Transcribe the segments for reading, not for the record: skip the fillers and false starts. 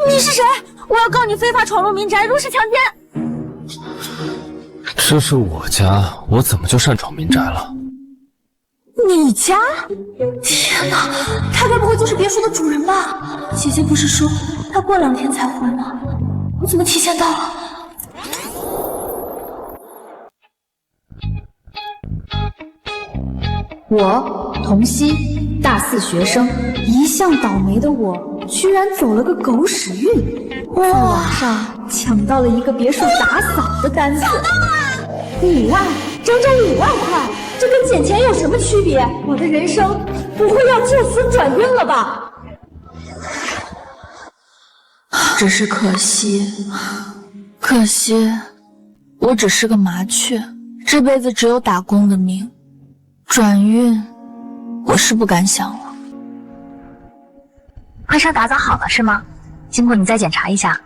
你是谁？我要告你非法闯入民宅，入室强奸！这是我家，我怎么就擅闯民宅了？你家？天哪，他该不会就是别墅的主人吧？姐姐不是说他过2天才回吗？我怎么提前到了？我童曦，大4学生，一向倒霉的我，居然走了个狗屎运，在网上抢到了一个别墅打扫的单子，5万，整整5万块，这跟捡钱有什么区别？我的人生不会要就此转运了吧？只是可惜，我只是个麻雀，这辈子只有打工的命。转运，我是不敢想了。婚纱打扫好了是吗？经过你再检查一下，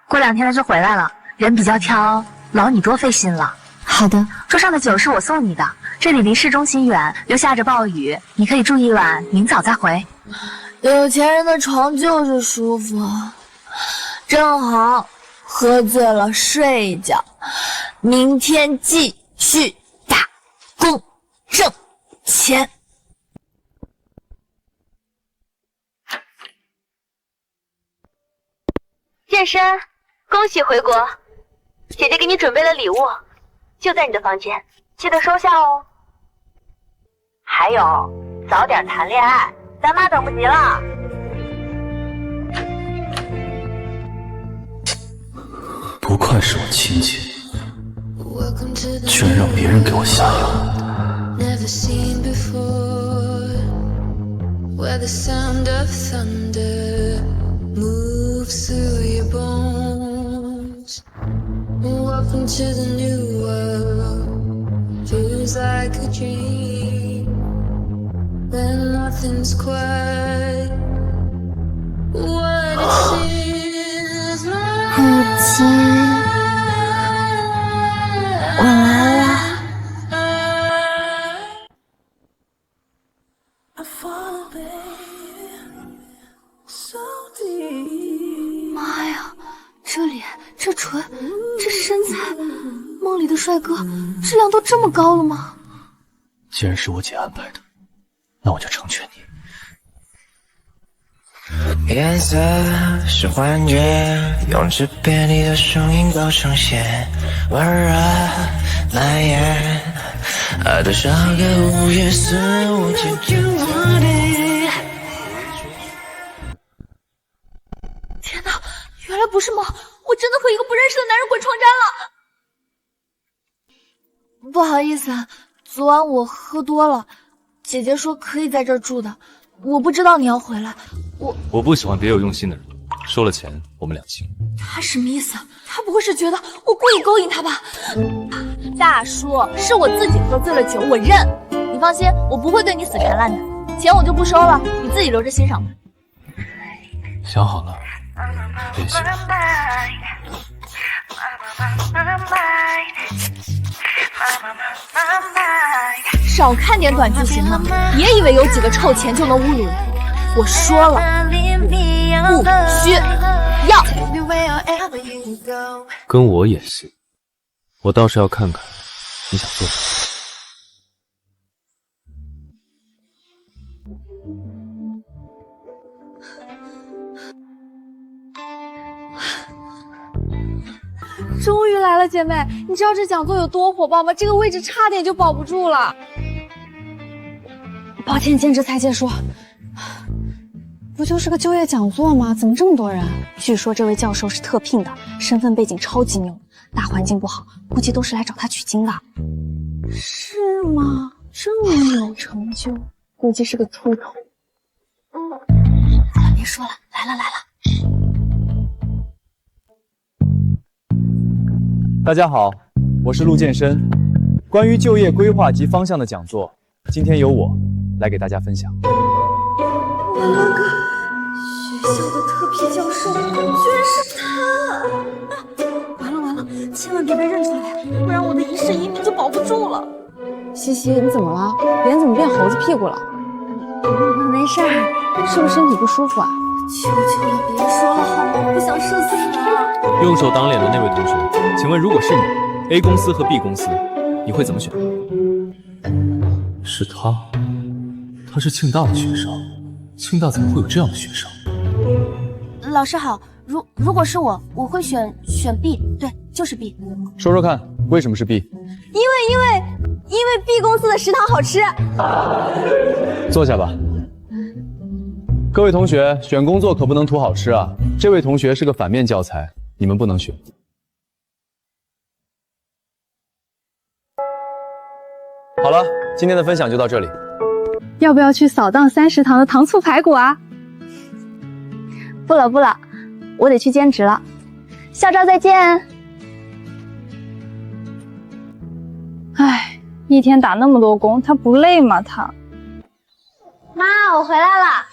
过2天他就回来了。人比较挑，劳你多费心了。好的。桌上的酒是我送你的，这里离市中心远，又下着暴雨，你可以住一晚，明早再回。有钱人的床就是舒服，正好喝醉了睡一觉，明天继续打工挣钱。健身，恭喜回国！姐姐给你准备了礼物，就在你的房间，记得收下哦。还有，早点谈恋爱，咱妈等不及了。不愧是我亲戚，居然让别人给我下药。Never seen before, where the sound of thunder moves through your bones. Welcome to the new world, feels like a dream, when nothing's quite what it seems like. 母亲，我来了。妈呀，这脸，这唇，这身材，梦里的帅哥质量都这么高了吗？既然是我姐安排的，那我就成全你。颜色是幻觉，用纸片里的声音都呈现，温热蔓延，爱的像个午夜肆无忌惮。天哪，原来不是梦，我真的和一个不认识的男人鬼床单了。不好意思啊，昨晚我喝多了，姐姐说可以在这儿住的，我不知道你要回来。我不喜欢别有用心的人，收了钱我们2清。他什么意思？他不会是觉得我故意勾引他吧？大叔，是我自己喝醉了酒，我认。你放心，我不会对你死缠烂打，钱我就不收了，你自己留着欣赏吧。想好了，别谢。少看点短剧行吗？别以为有几个臭钱就能侮辱人。我说了，不需要。跟我演戏，我倒是要看看你想做什么。终于来了，姐妹，你知道这讲座有多火爆吗？这个位置差点就保不住了。抱歉，兼职才接说。不就是个就业讲座吗？怎么这么多人？据说这位教授是特聘的，身份背景超级牛，大环境不好，估计都是来找他取经的。是吗？这么有成就，估计是个秃头。好了，别说了，来了。大家好，我是陆健身。关于就业规划及方向的讲座，今天由我来给大家分享。我那个学校的特聘教授，居然是他！完了，千万别被认出来，不然我的一世移民就保不住了。西西，你怎么了？脸怎么变猴子屁股了？没事儿，是不是身体不舒服啊？求求了，别说了好吗？我不想社死了。用手挡脸的那位同学，请问如果是你 ，A 公司和 B 公司，你会怎么选？是他，他是庆大的学生，庆大怎么会有这样的学生？老师好，如果是我，我会选 B， 对，就是 B。说说看，为什么是 B？ 因为 B 公司的食堂好吃。坐下吧。各位同学，选工作可不能图好吃啊！这位同学是个反面教材，你们不能选。好了，今天的分享就到这里。要不要去扫荡3食堂的糖醋排骨啊？不了，我得去兼职了。校招再见。唉，一天打那么多工，他不累吗？他。妈，我回来了。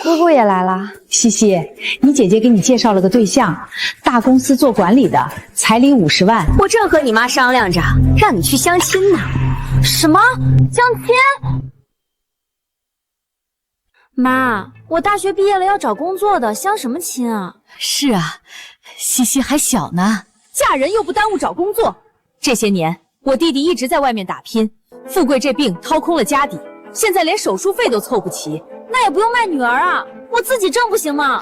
姑姑也来了。西西，你姐姐给你介绍了个对象，大公司做管理的，彩礼50万。我正和你妈商量着，让你去相亲呢。什么相亲？妈，我大学毕业了要找工作的，相什么亲啊？是啊，西西还小呢，嫁人又不耽误找工作。这些年我弟弟一直在外面打拼，富贵这病掏空了家底，现在连手术费都凑不齐。那也不用卖女儿啊，我自己挣不行吗？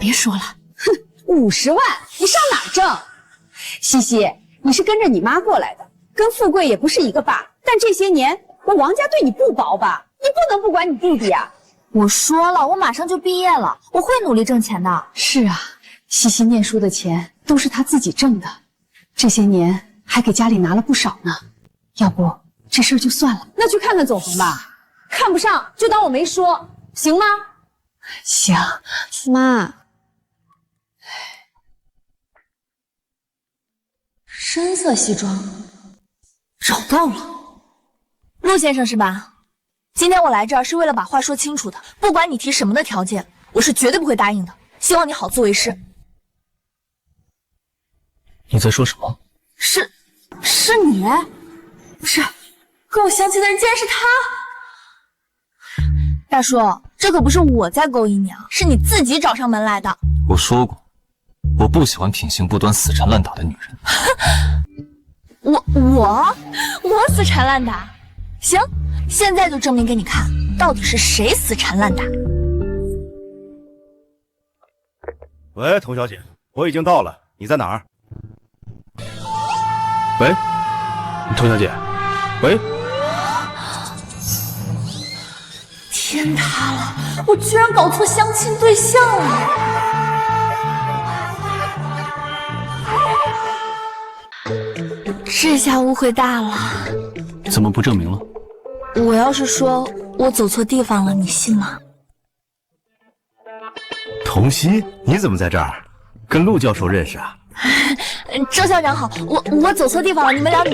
别说了，哼，50万你上哪儿挣？西西，你是跟着你妈过来的，跟富贵也不是一个爸。但这些年我王家对你不薄吧？你不能不管你弟弟啊！我说了，我马上就毕业了，我会努力挣钱的。是啊，西西念书的钱都是她自己挣的，这些年还给家里拿了不少呢。要不这事儿就算了，那去看看总红吧。看不上就当我没说，行吗？行。妈，深色西装，找到了，陆先生是吧？今天我来这儿是为了把话说清楚的，不管你提什么的条件，我是绝对不会答应的。希望你好自为之。你在说什么？是你？不是，跟我相亲的人竟然是他！大叔，这可不是我在勾引你啊，是你自己找上门来的。我说过，我不喜欢品行不端、死缠烂打的女人。我死缠烂打？行，现在就证明给你看，到底是谁死缠烂打。喂，童小姐，我已经到了，你在哪儿？喂，童小姐，喂。天塌了！我居然搞错相亲对象了。这下误会大了。怎么不证明了？我要是说我走错地方了，你信吗？童曦，你怎么在这儿？跟陆教授认识啊？周校长好，我走错地方了，你们聊。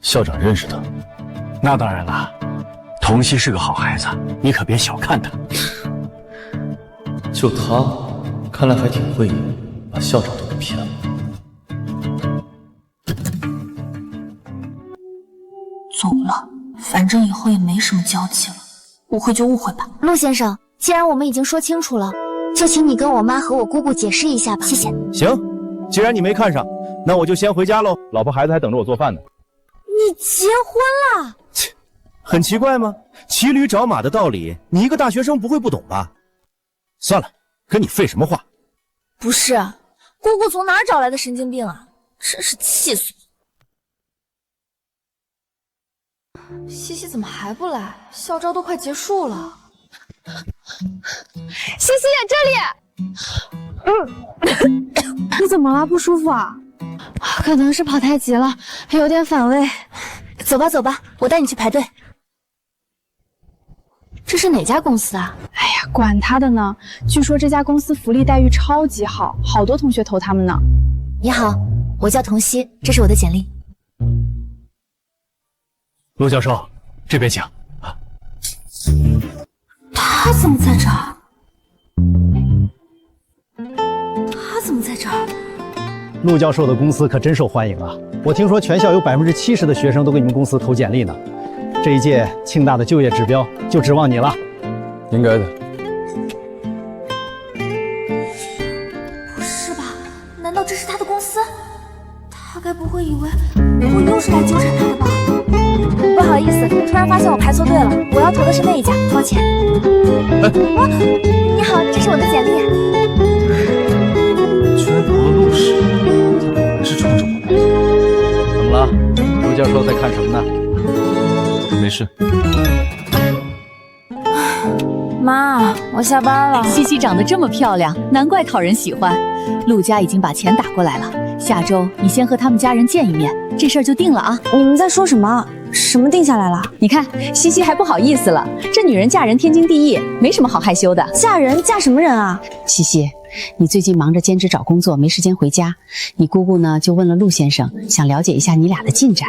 校长认识他？那当然了，童曦是个好孩子，你可别小看他。就他，看来还挺会演，把校长都给骗了。走了，反正以后也没什么交集了，误会就误会吧。陆先生，既然我们已经说清楚了，就请你跟我妈和我姑姑解释一下吧，谢谢。行，既然你没看上，那我就先回家喽。老婆孩子还等着我做饭呢。你结婚了？切，很奇怪吗？骑驴找马的道理，你一个大学生不会不懂吧？算了，跟你废什么话？不是，姑姑从哪儿找来的神经病啊？真是气死我！西西怎么还不来？校招都快结束了。西西，这里。你怎么了？不舒服啊？可能是跑太急了，有点反胃。走吧，我带你去排队。这是哪家公司啊？哎呀，管他的呢！据说这家公司福利待遇超级好，好多同学投他们呢。你好，我叫童曦，这是我的简历。陆教授，这边请。他怎么在这儿？陆教授的公司可真受欢迎啊！我听说全校有70%的学生都给你们公司投简历呢。这一届庆大的就业指标就指望你了。应该的。不是吧？难道这是他的公司？他该不会以为我又是来纠缠他的吧？不好意思，突然发现我排错队了，我要投的是那一家，抱歉。你好，这是我的简历。居然投了陆氏，他果然是冲着我来的。怎么了？陆教授在看什么呢？没事。妈，我下班了。西西长得这么漂亮，难怪讨人喜欢。陆家已经把钱打过来了，下周你先和他们家人见一面，这事儿就定了啊。你们在说什么？什么定下来了？你看，西西还不好意思了，这女人嫁人天经地义，没什么好害羞的。嫁人？嫁什么人啊？西西，你最近忙着兼职找工作，没时间回家。你姑姑呢，就问了陆先生，想了解一下你俩的进展。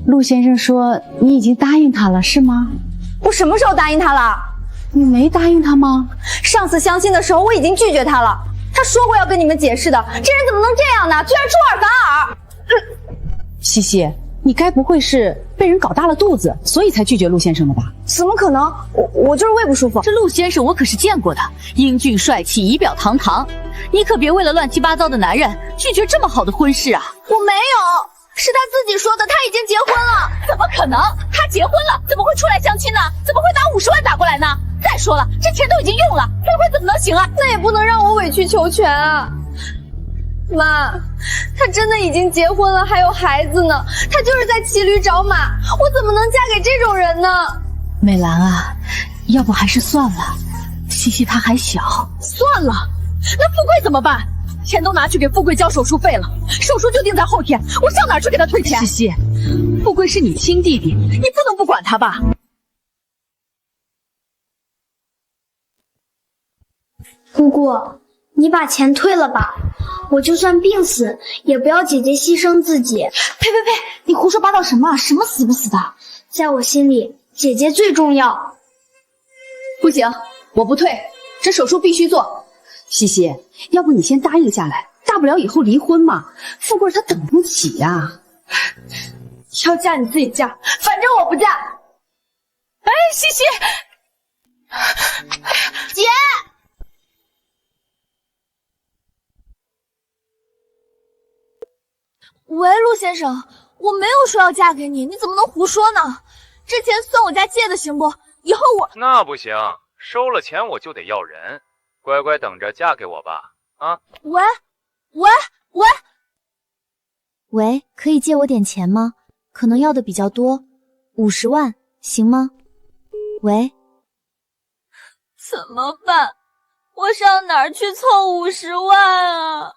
陆先生说你已经答应他了，是吗？我什么时候答应他了？你没答应他吗？上次相亲的时候我已经拒绝他了，他说过要跟你们解释的，这人怎么能这样呢？居然出尔反尔！西西，你该不会是被人搞大了肚子，所以才拒绝陆先生的吧？怎么可能？我就是胃不舒服。这陆先生我可是见过的，英俊帅气，仪表堂堂，你可别为了乱七八糟的男人拒绝这么好的婚事啊！我没有，是他自己说的，他已经结婚了。怎么可能？他结婚了，怎么会出来相亲呢？怎么会把50万打过来呢？再说了，这钱都已经用了，退婚怎么能行啊？那也不能让我委曲求全啊！妈，他真的已经结婚了，还有孩子呢，他就是在骑驴找马，我怎么能嫁给这种人呢？美兰啊，要不还是算了，西西她还小。算了，那富贵怎么办？钱都拿去给富贵交手术费了，手术就定在后天，我上哪儿去给他退钱？西西，富贵是你亲弟弟，你不能不管他吧？姑姑，你把钱退了吧，我就算病死，也不要姐姐牺牲自己。呸！你胡说八道什么？什么死不死的？在我心里，姐姐最重要。不行，我不退，这手术必须做。西西，要不你先答应下来，大不了以后离婚嘛。富贵他等不起呀。要嫁你自己嫁，反正我不嫁。哎，西西，姐。喂，陆先生，我没有说要嫁给你，你怎么能胡说呢？这钱算我家借的，行不？以后我……那不行，收了钱我就得要人，乖乖等着嫁给我吧。啊！喂，可以借我点钱吗？可能要的比较多，50万，行吗？喂，怎么办？我上哪儿去凑50万啊？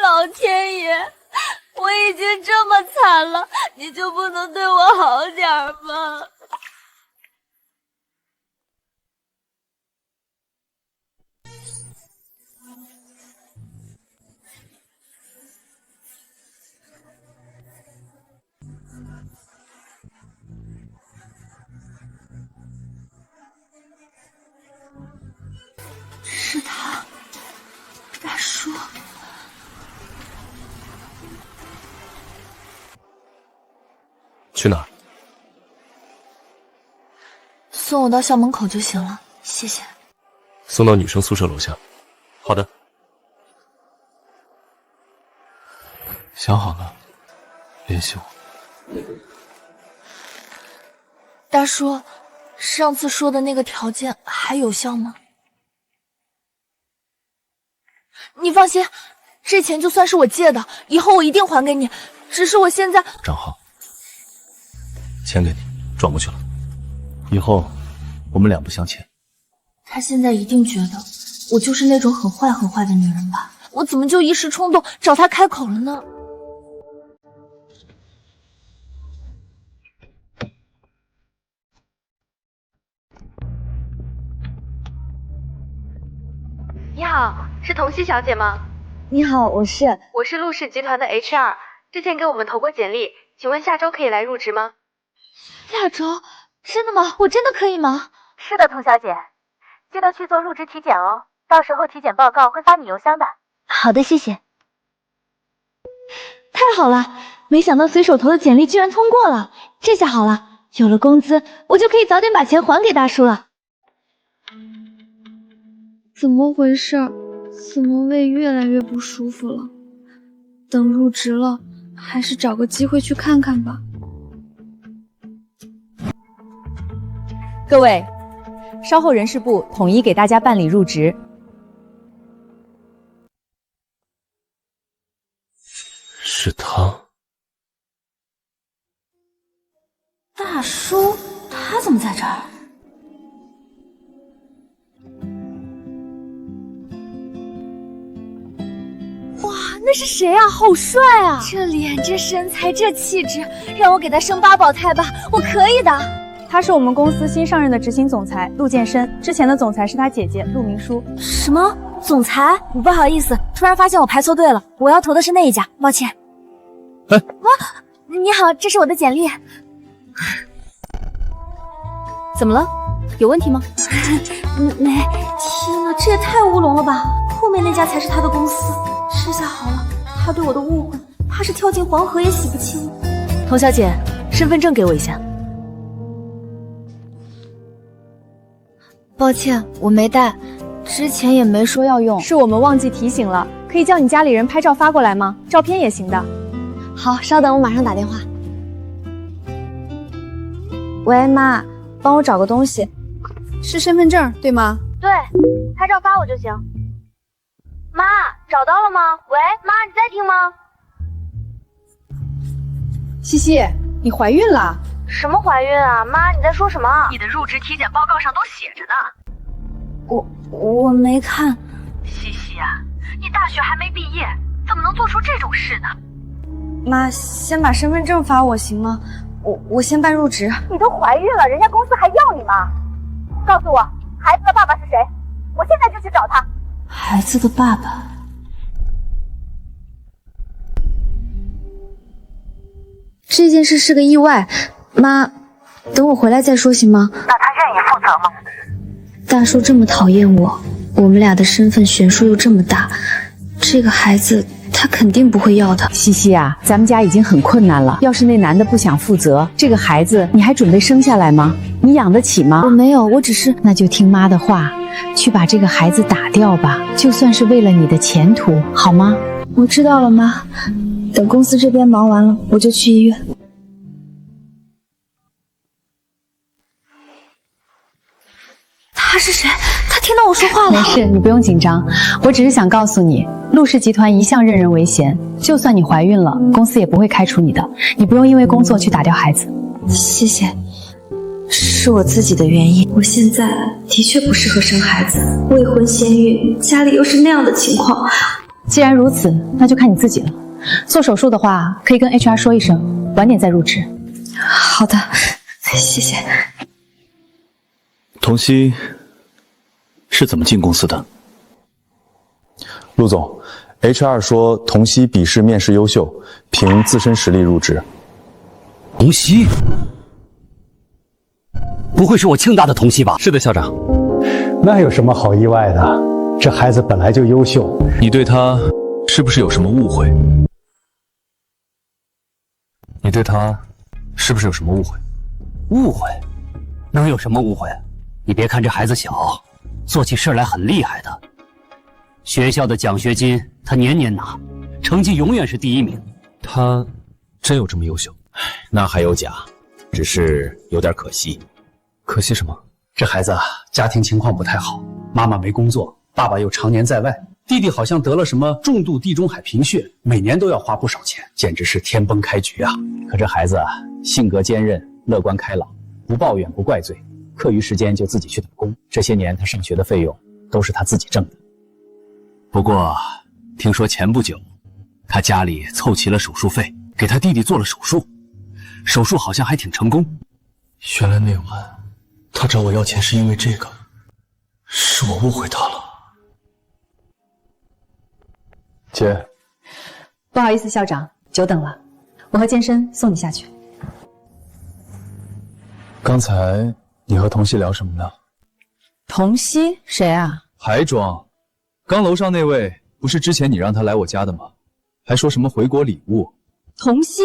老天爷，我已经这么惨了，你就不能对我好点吗？是他，大叔。去哪儿？送我到校门口就行了，谢谢。送到女生宿舍楼下。好的。想好了，联系我。大叔，上次说的那个条件还有效吗？你放心，这钱就算是我借的，以后我一定还给你。只是我现在……账号，钱给你，转过去了。以后我们两不相欠。他现在一定觉得我就是那种很坏的女人吧？我怎么就一时冲动找他开口了呢？你好，是童熙小姐吗？你好，我是陆氏集团的 HR， 之前给我们投过简历，请问下周可以来入职吗？下周？真的吗？我真的可以吗？是的，童小姐，记得去做入职体检哦。到时候体检报告会发你邮箱的。好的，谢谢。太好了，没想到随手投的简历居然通过了，这下好了，有了工资，我就可以早点把钱还给大叔了。怎么回事？怎么胃越来越不舒服了？等入职了，还是找个机会去看看吧。各位，稍后人事部统一给大家办理入职。是他。大叔，他怎么在这儿？哇，那是谁啊？好帅啊！这脸，这身材，这气质，让我给他生8胞胎吧，我可以的。他是我们公司新上任的执行总裁陆建深，之前的总裁是他姐姐陆明书。什么总裁？不好意思，突然发现我排错队了，我要投的是那一家，抱歉。哎，你好，这是我的简历。怎么了？有问题吗？没。天哪，这也太乌龙了吧！后面那家才是他的公司。这下好了，他对我的误会，怕是跳进黄河也洗不清。童小姐，身份证给我一下。抱歉，我没带，之前也没说要用。是我们忘记提醒了，可以叫你家里人拍照发过来吗？照片也行的。好，稍等，我马上打电话。喂，妈，帮我找个东西。是身份证对吗？对，拍照发我就行。妈，找到了吗？喂，妈，你在听吗？西西，你怀孕了？什么怀孕啊？妈，你在说什么？你的入职体检报告上都写着呢。我没看。西西啊，你大学还没毕业，怎么能做出这种事呢？妈，先把身份证发我行吗？我先办入职。你都怀孕了，人家公司还要你吗？告诉我，孩子的爸爸是谁？我现在就去找他。孩子的爸爸。这件事是个意外，妈，等我回来再说行吗？那他愿意负责吗？大叔这么讨厌我，我们俩的身份悬殊又这么大，这个孩子他肯定不会要的。西西啊，咱们家已经很困难了，要是那男的不想负责，这个孩子你还准备生下来吗？你养得起吗？我没有，我只是……那就听妈的话，去把这个孩子打掉吧，就算是为了你的前途，好吗？我知道了，妈。等公司这边忙完了，我就去医院。他是谁？他听到我说话了。没事，你不用紧张，我只是想告诉你，陆氏集团一向任人唯贤，就算你怀孕了，公司也不会开除你的。你不用因为工作去打掉孩子。谢谢，是我自己的原因。我现在的确不适合生孩子，未婚先孕，家里又是那样的情况。既然如此，那就看你自己了。做手术的话，可以跟 HR 说一声，晚点再入职。好的，谢谢。童曦是怎么进公司的？陆总 ，HR 说童曦笔试面试优秀，凭自身实力入职。童曦？不会是我庆大的童曦吧？是的，校长。那有什么好意外的？这孩子本来就优秀。你对他是不是有什么误会？你对他是不是有什么误会？误会？能有什么误会？你别看这孩子小，做起事来很厉害的。学校的奖学金他年年拿，成绩永远是第1名。他真有这么优秀？那还有假，只是有点可惜。可惜什么？这孩子啊，家庭情况不太好，妈妈没工作，爸爸又常年在外，弟弟好像得了什么重度地中海贫血，每年都要花不少钱，简直是天崩开局啊！可这孩子啊，性格坚韧，乐观开朗，不抱怨不怪罪，课余时间就自己去打工。这些年他上学的费用都是他自己挣的。不过听说前不久，他家里凑齐了手术费，给他弟弟做了手术，手术好像还挺成功。原来那晚他找我要钱是因为这个，是我误会他了。姐，不好意思，校长，久等了，我和健身送你下去。刚才你和童曦聊什么呢？童曦谁啊？还装？刚楼上那位不是之前你让他来我家的吗？还说什么回国礼物？童熙？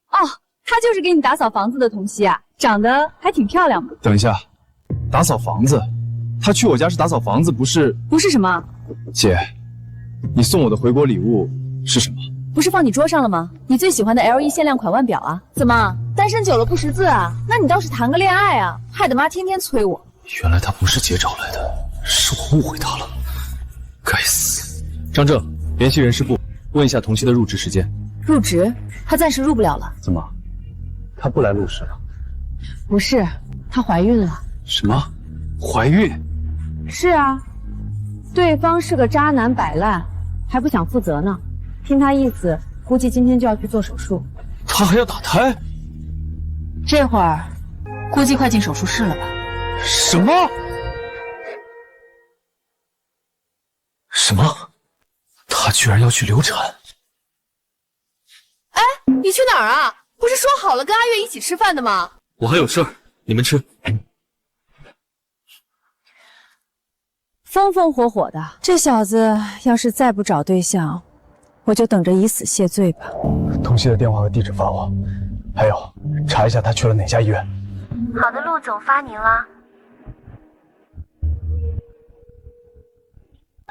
哦，她就是给你打扫房子的童熙啊，长得还挺漂亮的。等一下，打扫房子？他去我家是打扫房子，不是？不是什么？姐，你送我的回国礼物是什么？不是放你桌上了吗？你最喜欢的 LE 限量款腕表啊？怎么，单身久了不识字啊？那你倒是谈个恋爱啊，害得妈天天催我。原来他不是姐找来的，是我误会他了，该死！张正，联系人事部，问一下童熙的入职时间。入职？她暂时入不了了。怎么？她不来录视了？不是，她怀孕了。什么？怀孕？是啊，对方是个渣男摆烂，还不想负责呢。听他意思，估计今天就要去做手术。他还要打胎？这会儿，估计快进手术室了吧？什么？什么？他居然要去流产？哎，你去哪儿啊？不是说好了跟阿月一起吃饭的吗？我还有事儿，你们吃。风风火火的，这小子要是再不找对象，我就等着以死谢罪吧。童熙的电话和地址发我，还有查一下他去了哪家医院。好的，陆总发您了。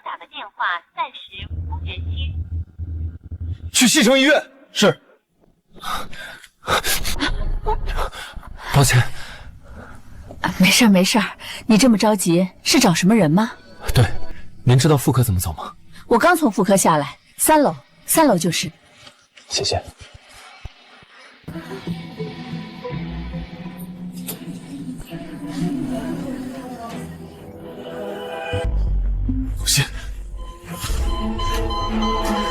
打的电话暂时无人接。去西城医院。是。抱歉。没事儿没事儿，你这么着急是找什么人吗？对，您知道妇科怎么走吗？我刚从妇科下来，3楼就是。谢谢。不信。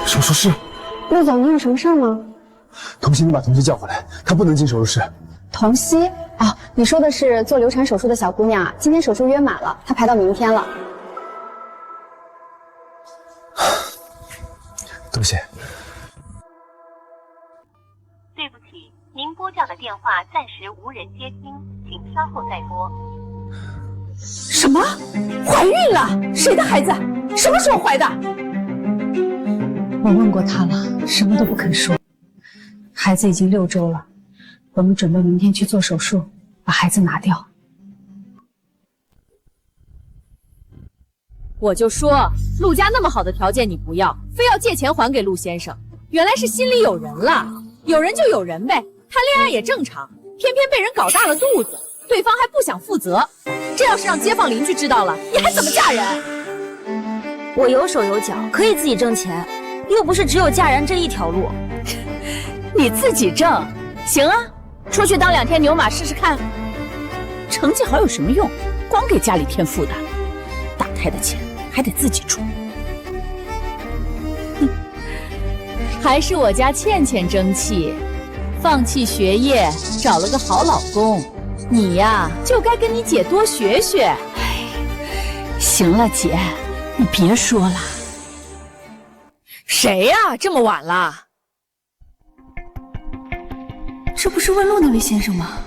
手术室。陆总，你有什么事吗？童熙，你把童熙叫回来，她不能进手术室。童熙？哦，你说的是做流产手术的小姑娘，今天手术约满了，她排到明天了。多谢。对不起，您拨叫的电话暂时无人接听，请稍后再拨。什么？怀孕了？谁的孩子？什么时候怀的？我问过他了，什么都不肯说。孩子已经6周了，我们准备明天去做手术，把孩子拿掉。我就说，陆家那么好的条件你不要，非要借钱还给陆先生，原来是心里有人了。有人就有人呗，谈恋爱也正常，偏偏被人搞大了肚子，对方还不想负责。这要是让街坊邻居知道了，你还怎么嫁人？我有手有脚，可以自己挣钱，又不是只有嫁人这一条路。你自己挣，行啊，出去当2天牛马试试看。成绩好有什么用？光给家里添负担，打胎的钱还得自己出。哼，还是我家倩倩争气，放弃学业，找了个好老公。你呀，就该跟你姐多学学。哎，行了，姐，你别说了。谁呀？这么晚了？这不是问路那位先生吗？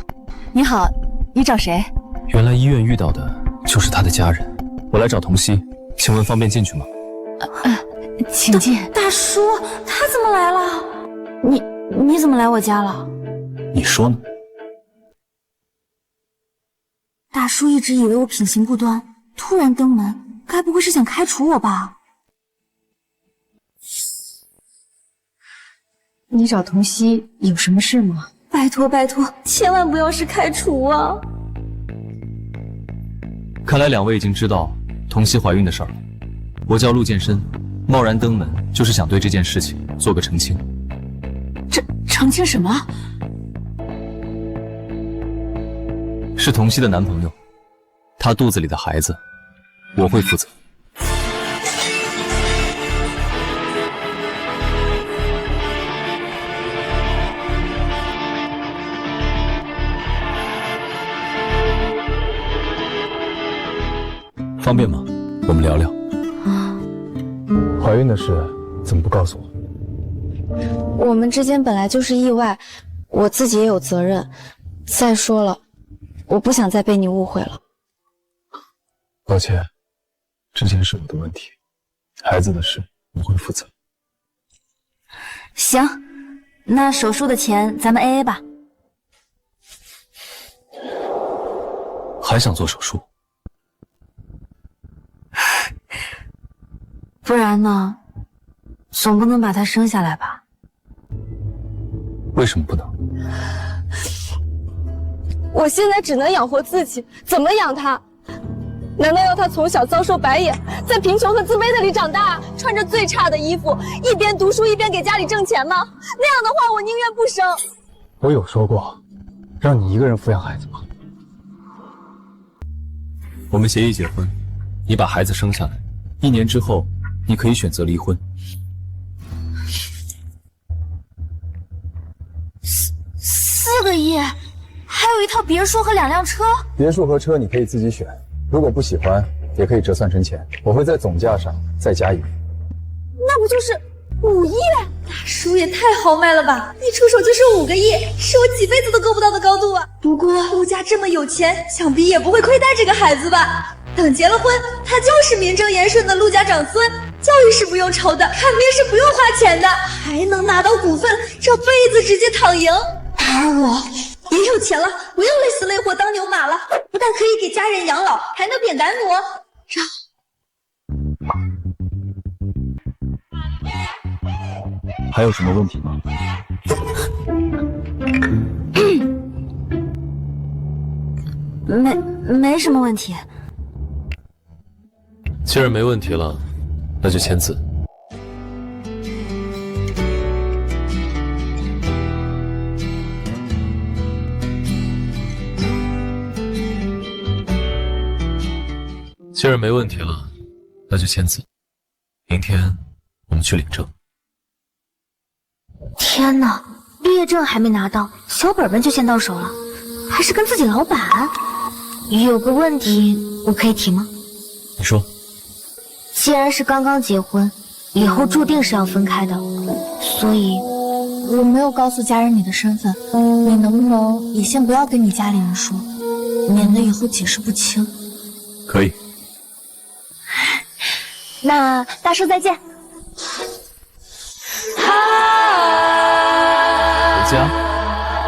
你好，你找谁？原来医院遇到的就是他的家人，我来找童熙，请问方便进去吗？请进。大叔，他怎么来了？你怎么来我家了？你说呢？大叔一直以为我品行不端，突然登门，该不会是想开除我吧？你找童熙有什么事吗？拜托拜托，千万不要是开除啊！看来2位已经知道童熙怀孕的事儿了。我叫陆健身，贸然登门就是想对这件事情做个澄清。澄清什么？是童熙的男朋友，他肚子里的孩子，我会负责。方便吗？我们聊聊。怀孕的事怎么不告诉我？我们之间本来就是意外，我自己也有责任。再说了，我不想再被你误会了。抱歉，之前是我的问题。孩子的事我会负责。行，那手术的钱咱们 AA 吧。还想做手术？不然呢？总不能把他生下来吧？为什么不能？我现在只能养活自己，怎么养他？难道要他从小遭受白眼，在贫穷和自卑的里长大，穿着最差的衣服，一边读书一边给家里挣钱吗？那样的话，我宁愿不生。我有说过，让你一个人抚养孩子吗？我们协议结婚，你把孩子生下来，1年之后，你可以选择离婚。4个亿，还有一套别墅和2辆车。别墅和车你可以自己选，如果不喜欢，也可以折算成钱，我会在总价上再加1亿。那不就是5亿？大叔也太豪迈了吧！一出手就是5个亿，是我几辈子都够不到的高度啊！不过陆家这么有钱，想必也不会亏待这个孩子吧？等结了婚，他就是名正言顺的陆家长孙，教育是不用愁的，看病是不用花钱的，还能拿到股份，这辈子直接躺赢。而我也有钱了，不用累死累活当牛马了，不但可以给家人养老，还能扁担奴。还有什么问题吗？没什么问题。既然没问题了，那就签字。既然没问题了，那就签字。明天我们去领证。天哪，毕业证还没拿到，小本本就先到手了，还是跟自己老板。有个问题我可以提吗？你说。既然是刚刚结婚，以后注定是要分开的，所以我没有告诉家人你的身份，你能不能也先不要跟你家里人说，免得以后解释不清。可以。那大叔再见。回家，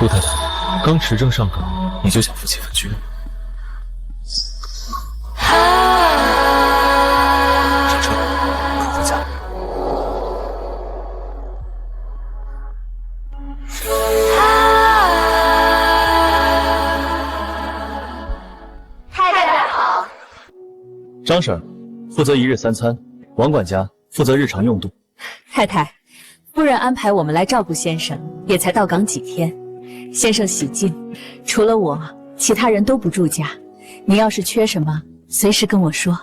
陆太太，刚持证上岗，你就想夫妻分居？上车，跟我回家。太太好。张婶负责1日3餐，王管家负责日常用度。太太，夫人安排我们来照顾先生，也才到岗几天。先生喜静，除了我，其他人都不住家。你要是缺什么，随时跟我说。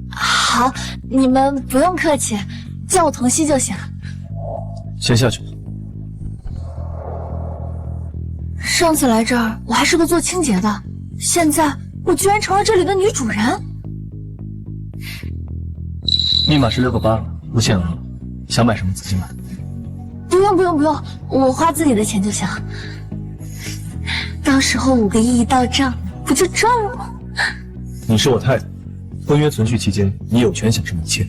好，你们不用客气，叫我童熙就行。先下去。上次来这儿，我还是个做清洁的，现在我居然成了这里的女主人。密码是6个8，无限额，想买什么自己买。不用，我花自己的钱就行。到时候5个亿一到账，不就赚了吗？你是我太太，婚约存续期间，你有权享受一切。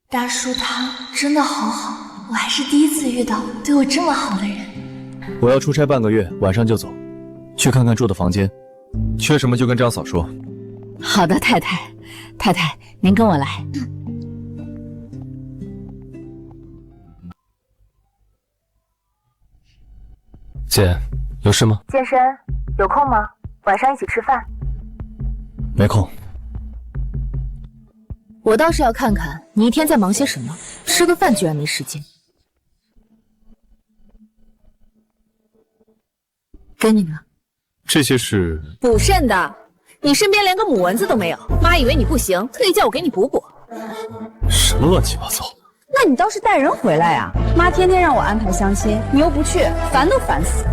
大叔他真的好好，我还是第一次遇到对我这么好的人。我要出差半个月，晚上就走，去看看住的房间，缺什么就跟张嫂说。好的，太太，太太，您跟我来。姐，有事吗？健身有空吗？晚上一起吃饭。没空。我倒是要看看你一天在忙些什么，吃个饭居然没时间。给你呢。这些是补肾的，你身边连个母蚊子都没有，妈以为你不行，特意叫我给你补补。什么乱七八糟？那你倒是带人回来呀！妈天天让我安排相亲，你又不去，烦都烦死。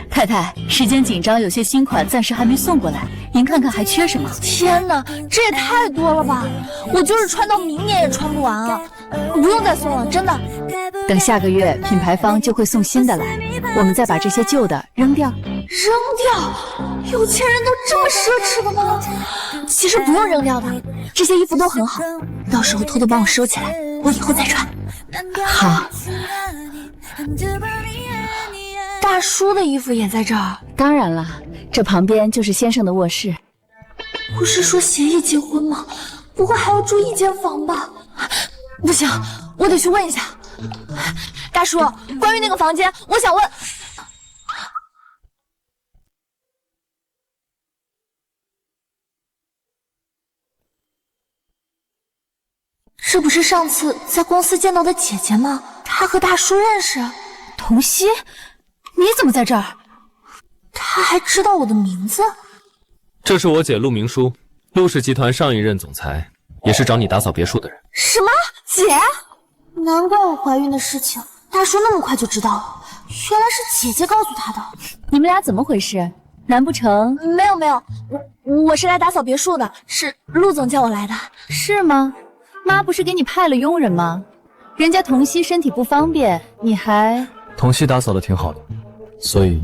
太太太，时间紧张，有些新款暂时还没送过来，您看看还缺什么？天哪，这也太多了吧！我就是穿到明年也穿不完啊！不用再送了，真的。等下个月品牌方就会送新的来，我们再把这些旧的扔掉。扔掉？有钱人都这么奢侈的吗？其实不用扔掉的，这些衣服都很好，到时候偷偷帮我收起来，我以后再穿。好。大叔的衣服也在这儿？当然了，这旁边就是先生的卧室。不是说协议结婚吗？不会还要住一间房吧？不行，我得去问一下。大叔，关于那个房间，我想问。这不是上次在公司见到的姐姐吗？她和大叔认识。童熙，你怎么在这儿？她还知道我的名字？这是我姐陆明书，陆氏集团上一任总裁，也是找你打扫别墅的人。什么？姐？难怪我怀孕的事情，大叔那么快就知道了，原来是姐姐告诉他的。你们俩怎么回事？难不成？没有，我是来打扫别墅的，是陆总叫我来的。是吗？妈不是给你派了佣人吗？人家童熙身体不方便，你还……童熙打扫的挺好的，所以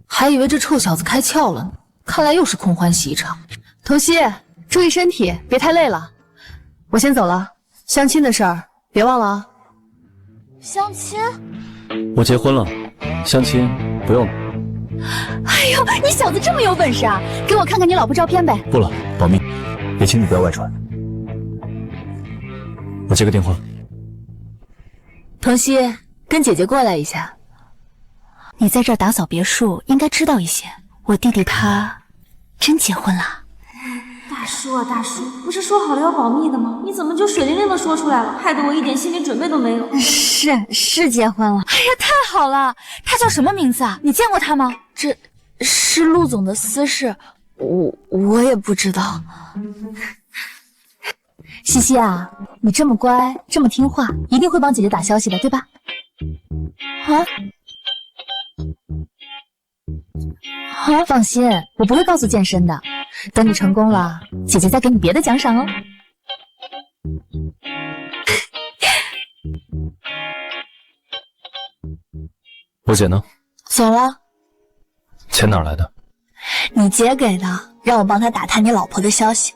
还以为这臭小子开窍了呢，看来又是空欢喜一场。童熙，注意身体，别太累了。我先走了，相亲的事儿别忘了啊。相亲？我结婚了，相亲不用了。哎呦，你小子这么有本事啊！给我看看你老婆照片呗。不了，保密，也请你不要外传。我接个电话。童熙，跟姐姐过来一下。你在这儿打扫别墅，应该知道一些。我弟弟他真结婚了。大叔啊，大叔，不是说好了要保密的吗？你怎么就水灵灵的说出来了，害得我一点心理准备都没有。是结婚了。哎呀，太好了！他叫什么名字啊？你见过他吗？这是陆总的私事，我也不知道。西西啊，你这么乖，这么听话，一定会帮姐姐打消息的，对吧？放心，我不会告诉健身的。等你成功了，姐姐再给你别的奖赏哦。我姐呢？走了。钱哪来的？你姐给的，让我帮她打探你老婆的消息。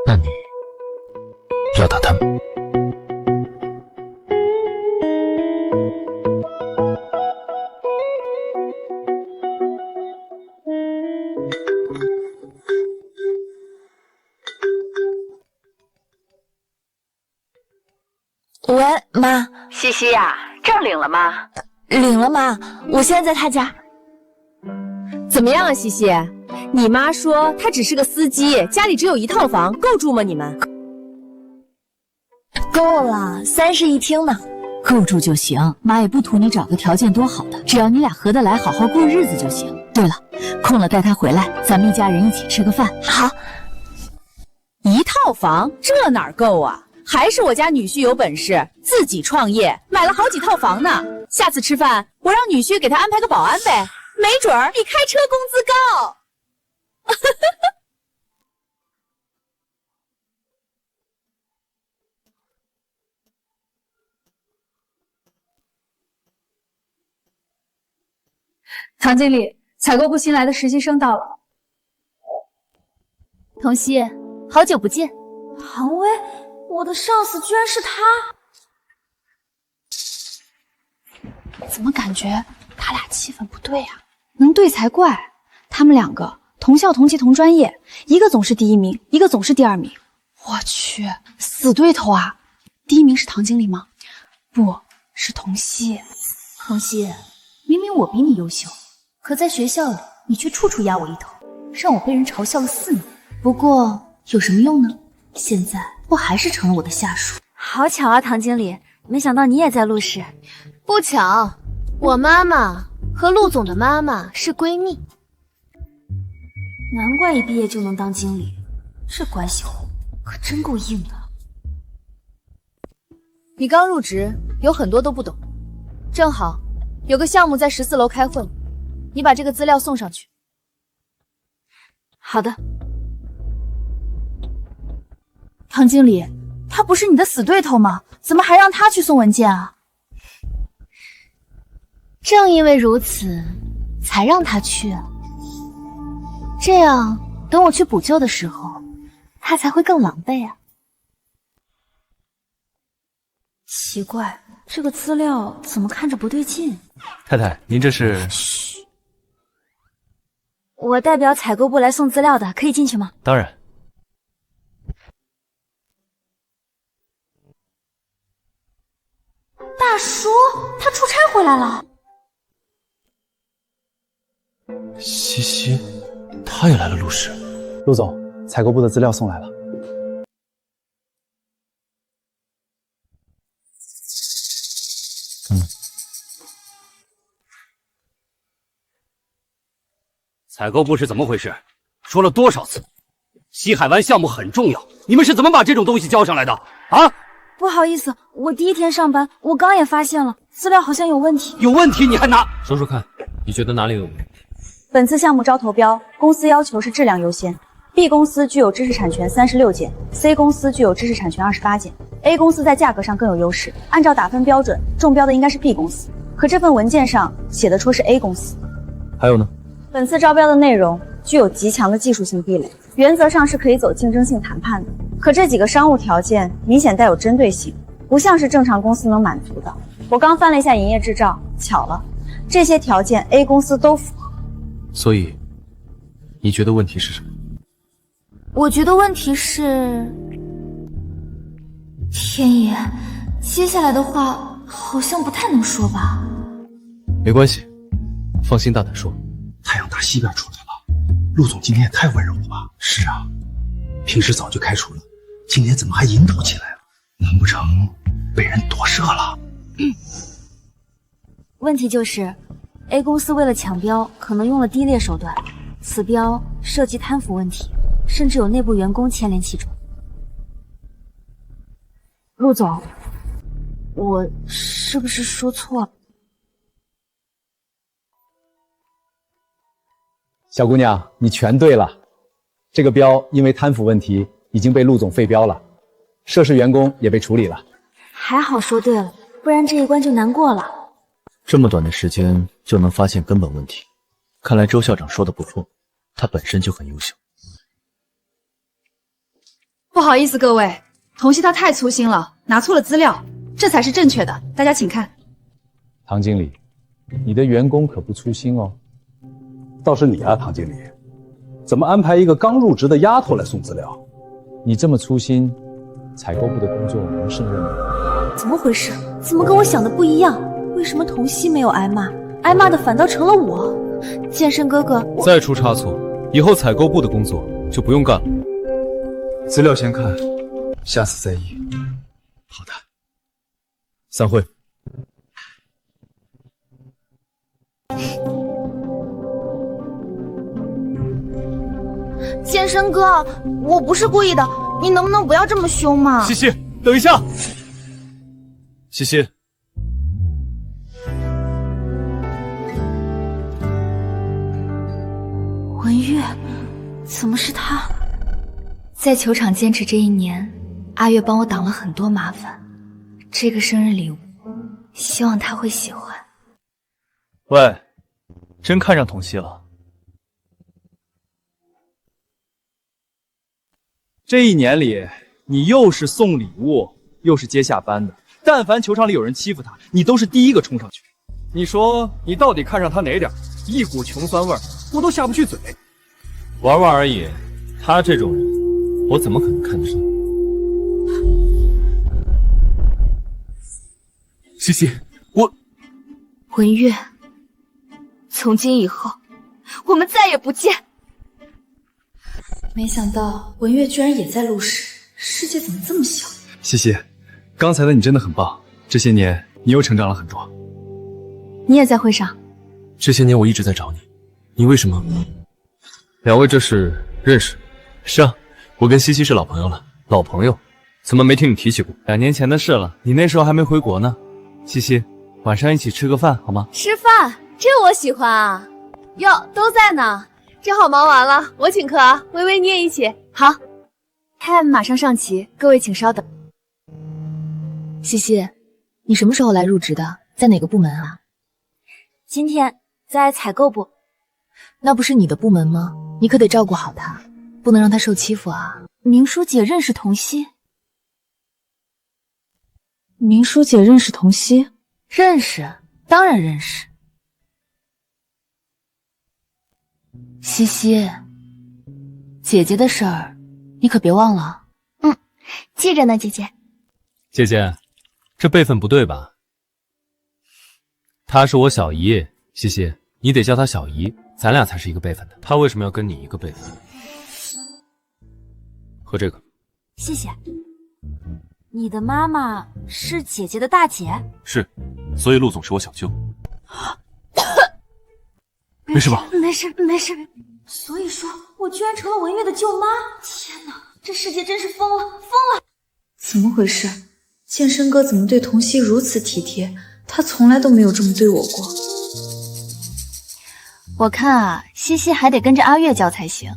那你要打探吗？喂，妈。西西呀，证领了吗？领了，妈，我现在在他家。怎么样啊，西西？你妈说她只是个司机，家里只有1套房，够住吗？你们？够了，3室1厅呢。够住就行，妈也不图你找个条件多好的，只要你俩合得来，好好过日子就行。对了，空了带她回来，咱们一家人一起吃个饭。好。1套房，这哪够啊？还是我家女婿有本事，自己创业，买了好几套房呢。下次吃饭，我让女婿给他安排个保安呗，没准儿比开车工资高。唐经理，采购部新来的实习生到了。童熙，好久不见。唐薇，我的上司居然是他。怎么感觉他俩气氛不对呀？能对才怪。他们2个同校同期同专业，一个总是第1名，一个总是第2名。我去，死对头啊！第1名是唐经理吗？不是童熙。童熙，明明我比你优秀，可在学校里你却处处压我一头，让我被人嘲笑了4年。不过有什么用呢？现在我还是成了我的下属。好巧啊，唐经理，没想到你也在陆氏。不巧，我妈妈和陆总的妈妈是闺蜜。难怪一毕业就能当经理，这关系户可真够硬的。你刚入职，有很多都不懂，正好，有个项目在14楼开会，你把这个资料送上去。好的。唐经理，他不是你的死对头吗？怎么还让他去送文件啊？正因为如此，才让他去啊。这样，等我去补救的时候，他才会更狼狈啊。奇怪，这个资料怎么看着不对劲？太太，您这是？嘘，我代表采购部来送资料的，可以进去吗？当然。大叔，他出差回来了。西西，他也来了陆氏。陆总，采购部的资料送来了。采购部是怎么回事？说了多少次，西海湾项目很重要，你们是怎么把这种东西交上来的？啊？不好意思，我第一天上班，我刚也发现了资料好像有问题。有问题你还拿？说说看，你觉得哪里有问题？本次项目招投标，公司要求是质量优先。B 公司具有知识产权36件 ，C 公司具有知识产权28件 ，A 公司在价格上更有优势。按照打分标准，中标的应该是 B 公司，可这份文件上写的出是 A 公司。还有呢？本次招标的内容具有极强的技术性壁垒，原则上是可以走竞争性谈判的。可这几个商务条件明显带有针对性，不像是正常公司能满足的。我刚翻了一下营业执照，巧了，这些条件 A 公司都符合。所以，你觉得问题是什么？我觉得问题是，天爷，接下来的话好像不太能说吧？没关系，放心大胆说。太阳打西边出来了，陆总今天也太温柔了吧？是啊，平时早就开除了，今天怎么还引导起来了？难不成被人夺舍了？问题就是 A 公司为了抢标，可能用了低劣手段，此标涉及贪腐问题，甚至有内部员工牵连其中。陆总，我是不是说错了？小姑娘，你全对了。这个标因为贪腐问题已经被陆总废标了，涉事员工也被处理了。还好说对了，不然这一关就难过了。这么短的时间就能发现根本问题，看来周校长说的不错，他本身就很优秀。不好意思各位，童曦他太粗心了，拿错了资料，这才是正确的，大家请看。唐经理，你的员工可不粗心哦。倒是你啊，唐经理，怎么安排一个刚入职的丫头来送资料？你这么粗心，采购部的工作能胜任吗？怎么回事？怎么跟我想的不一样？为什么童曦没有挨骂，挨骂的反倒成了我？健身哥哥，再出差错，以后采购部的工作就不用干了。资料先看，下次再议。好的，散会。健身哥，我不是故意的，你能不能不要这么凶嘛？西西，等一下。西西，文月，怎么是他？在球场坚持这1年，阿月帮我挡了很多麻烦。这个生日礼物，希望他会喜欢。喂，真看上童曦了？这1年里，你又是送礼物，又是接下班的。但凡球场里有人欺负他，你都是第一个冲上去。你说你到底看上他哪点？一股穷酸味儿，我都下不去嘴。玩玩而已，他这种人，我怎么可能看得上？西西，我文月，从今以后，我们再也不见。没想到文月居然也在陆氏，世界怎么这么小？西西，刚才的你真的很棒，这些年你又成长了很多。你也在会上？这些年我一直在找你，你为什么？两位这是认识？是啊，我跟西西是老朋友了。老朋友？怎么没听你提起过？2年前的事了，你那时候还没回国呢。西西，晚上一起吃个饭好吗？吃饭，这我喜欢啊！哟，都在呢，正好忙完了，我请客啊。微微你也一起。好，菜马上上齐，各位请稍等。西西，你什么时候来入职的？在哪个部门啊？今天在采购部。那不是你的部门吗？你可得照顾好他，不能让他受欺负啊。明书姐认识童熙？明书姐认识童熙？认识，当然认识。西西，姐姐的事儿，你可别忘了。记着呢，姐姐。姐姐，这辈分不对吧？她是我小姨，西西，你得叫她小姨，咱俩才是一个辈分的。她为什么要跟你一个辈分？喝这个。谢谢。你的妈妈是姐姐的大姐？是，所以陆总是我小舅。没事吧？没事，没事。所以说我居然成了文月的舅妈！天哪，这世界真是疯了，疯了！怎么回事？健身哥怎么对童熙如此体贴？他从来都没有这么对我过。我看啊，西西还得跟着阿月教才行，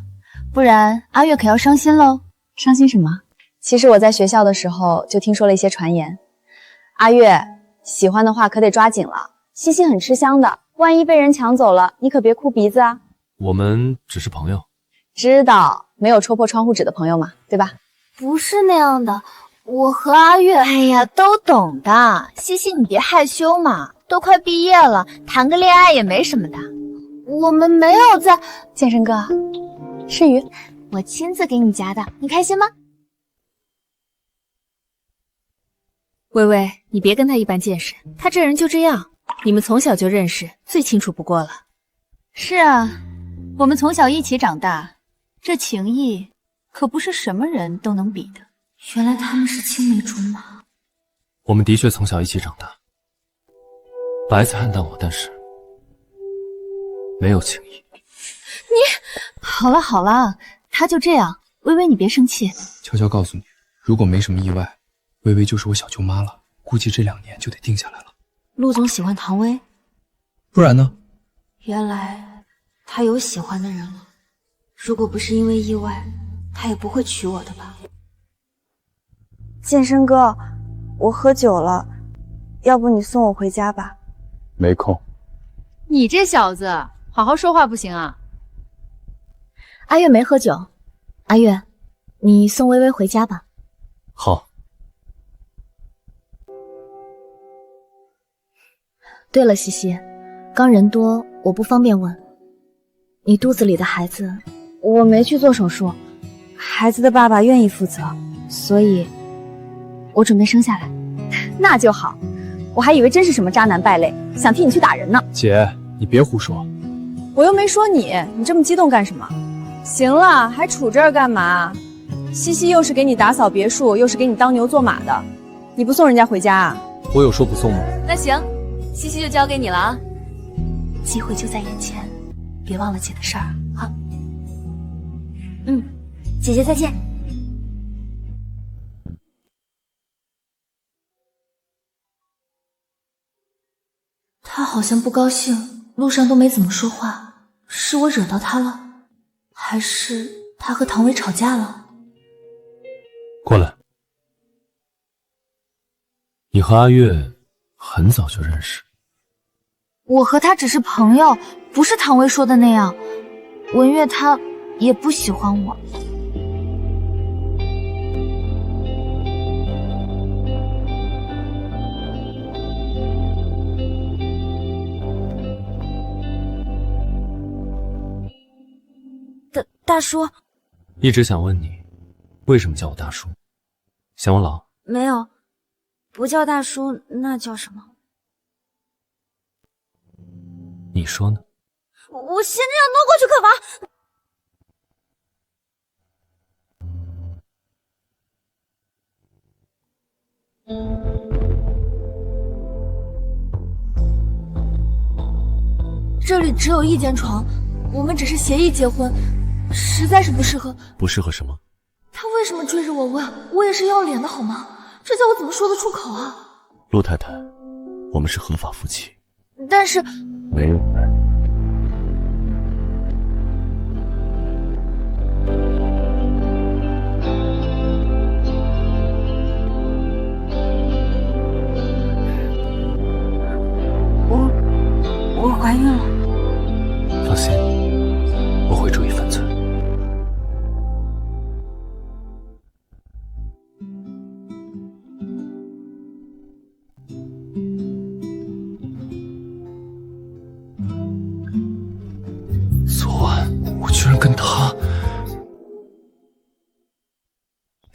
不然阿月可要伤心喽。伤心什么？其实我在学校的时候就听说了一些传言。阿月，喜欢的话可得抓紧了。西西很吃香的，万一被人抢走了，你可别哭鼻子啊。我们只是朋友。知道，没有戳破窗户纸的朋友嘛，对吧？不是那样的，我和阿月，哎呀，都懂的。西西，你别害羞嘛，都快毕业了，谈个恋爱也没什么的。我们没有在。健身哥，是鱼，我亲自给你夹的，你开心吗？微微，你别跟他一般见识，他这人就这样。你们从小就认识，最清楚不过了。是啊，我们从小一起长大，这情谊可不是什么人都能比的。原来他们是青梅竹马。我们的确从小一起长大，白菜汉淡我，但是没有情谊。好了好了，他就这样。微微，你别生气。悄悄告诉你，如果没什么意外，微微就是我小舅妈了，估计这2年就得定下来了。陆总喜欢唐薇，不然呢？原来他有喜欢的人了。如果不是因为意外，他也不会娶我的吧？健身哥，我喝酒了，要不你送我回家吧？没空。你这小子，好好说话不行啊！阿月没喝酒，阿月，你送微微回家吧。好。对了，西西，刚人多，我不方便问。你肚子里的孩子，我没去做手术，孩子的爸爸愿意负责，所以我准备生下来。那就好，我还以为真是什么渣男败类，想替你去打人呢。姐，你别胡说。我又没说你，你这么激动干什么？行了，还杵这儿干嘛？西西又是给你打扫别墅，又是给你当牛做马的，你不送人家回家啊？我有说不送吗？那行，西西就交给你了啊。机会就在眼前，别忘了姐的事儿啊。姐姐再见。他好像不高兴，路上都没怎么说话，是我惹到他了，还是他和唐薇吵架了？过来。你和阿月很早就认识。我和他只是朋友，不是唐薇说的那样。文月他也不喜欢我。大叔，一直想问你，为什么叫我大叔？嫌我老？没有，不叫大叔，那叫什么？你说呢？我现在要挪过去可罚。这里只有一间床，我们只是协议结婚，实在是不适合。不适合什么？他为什么追着我问？我也是要脸的好吗？这叫我怎么说得出口啊？陆太太，我们是合法夫妻。但是没有爱。我怀孕了。放心，我会注意分寸。昨晚我居然跟他，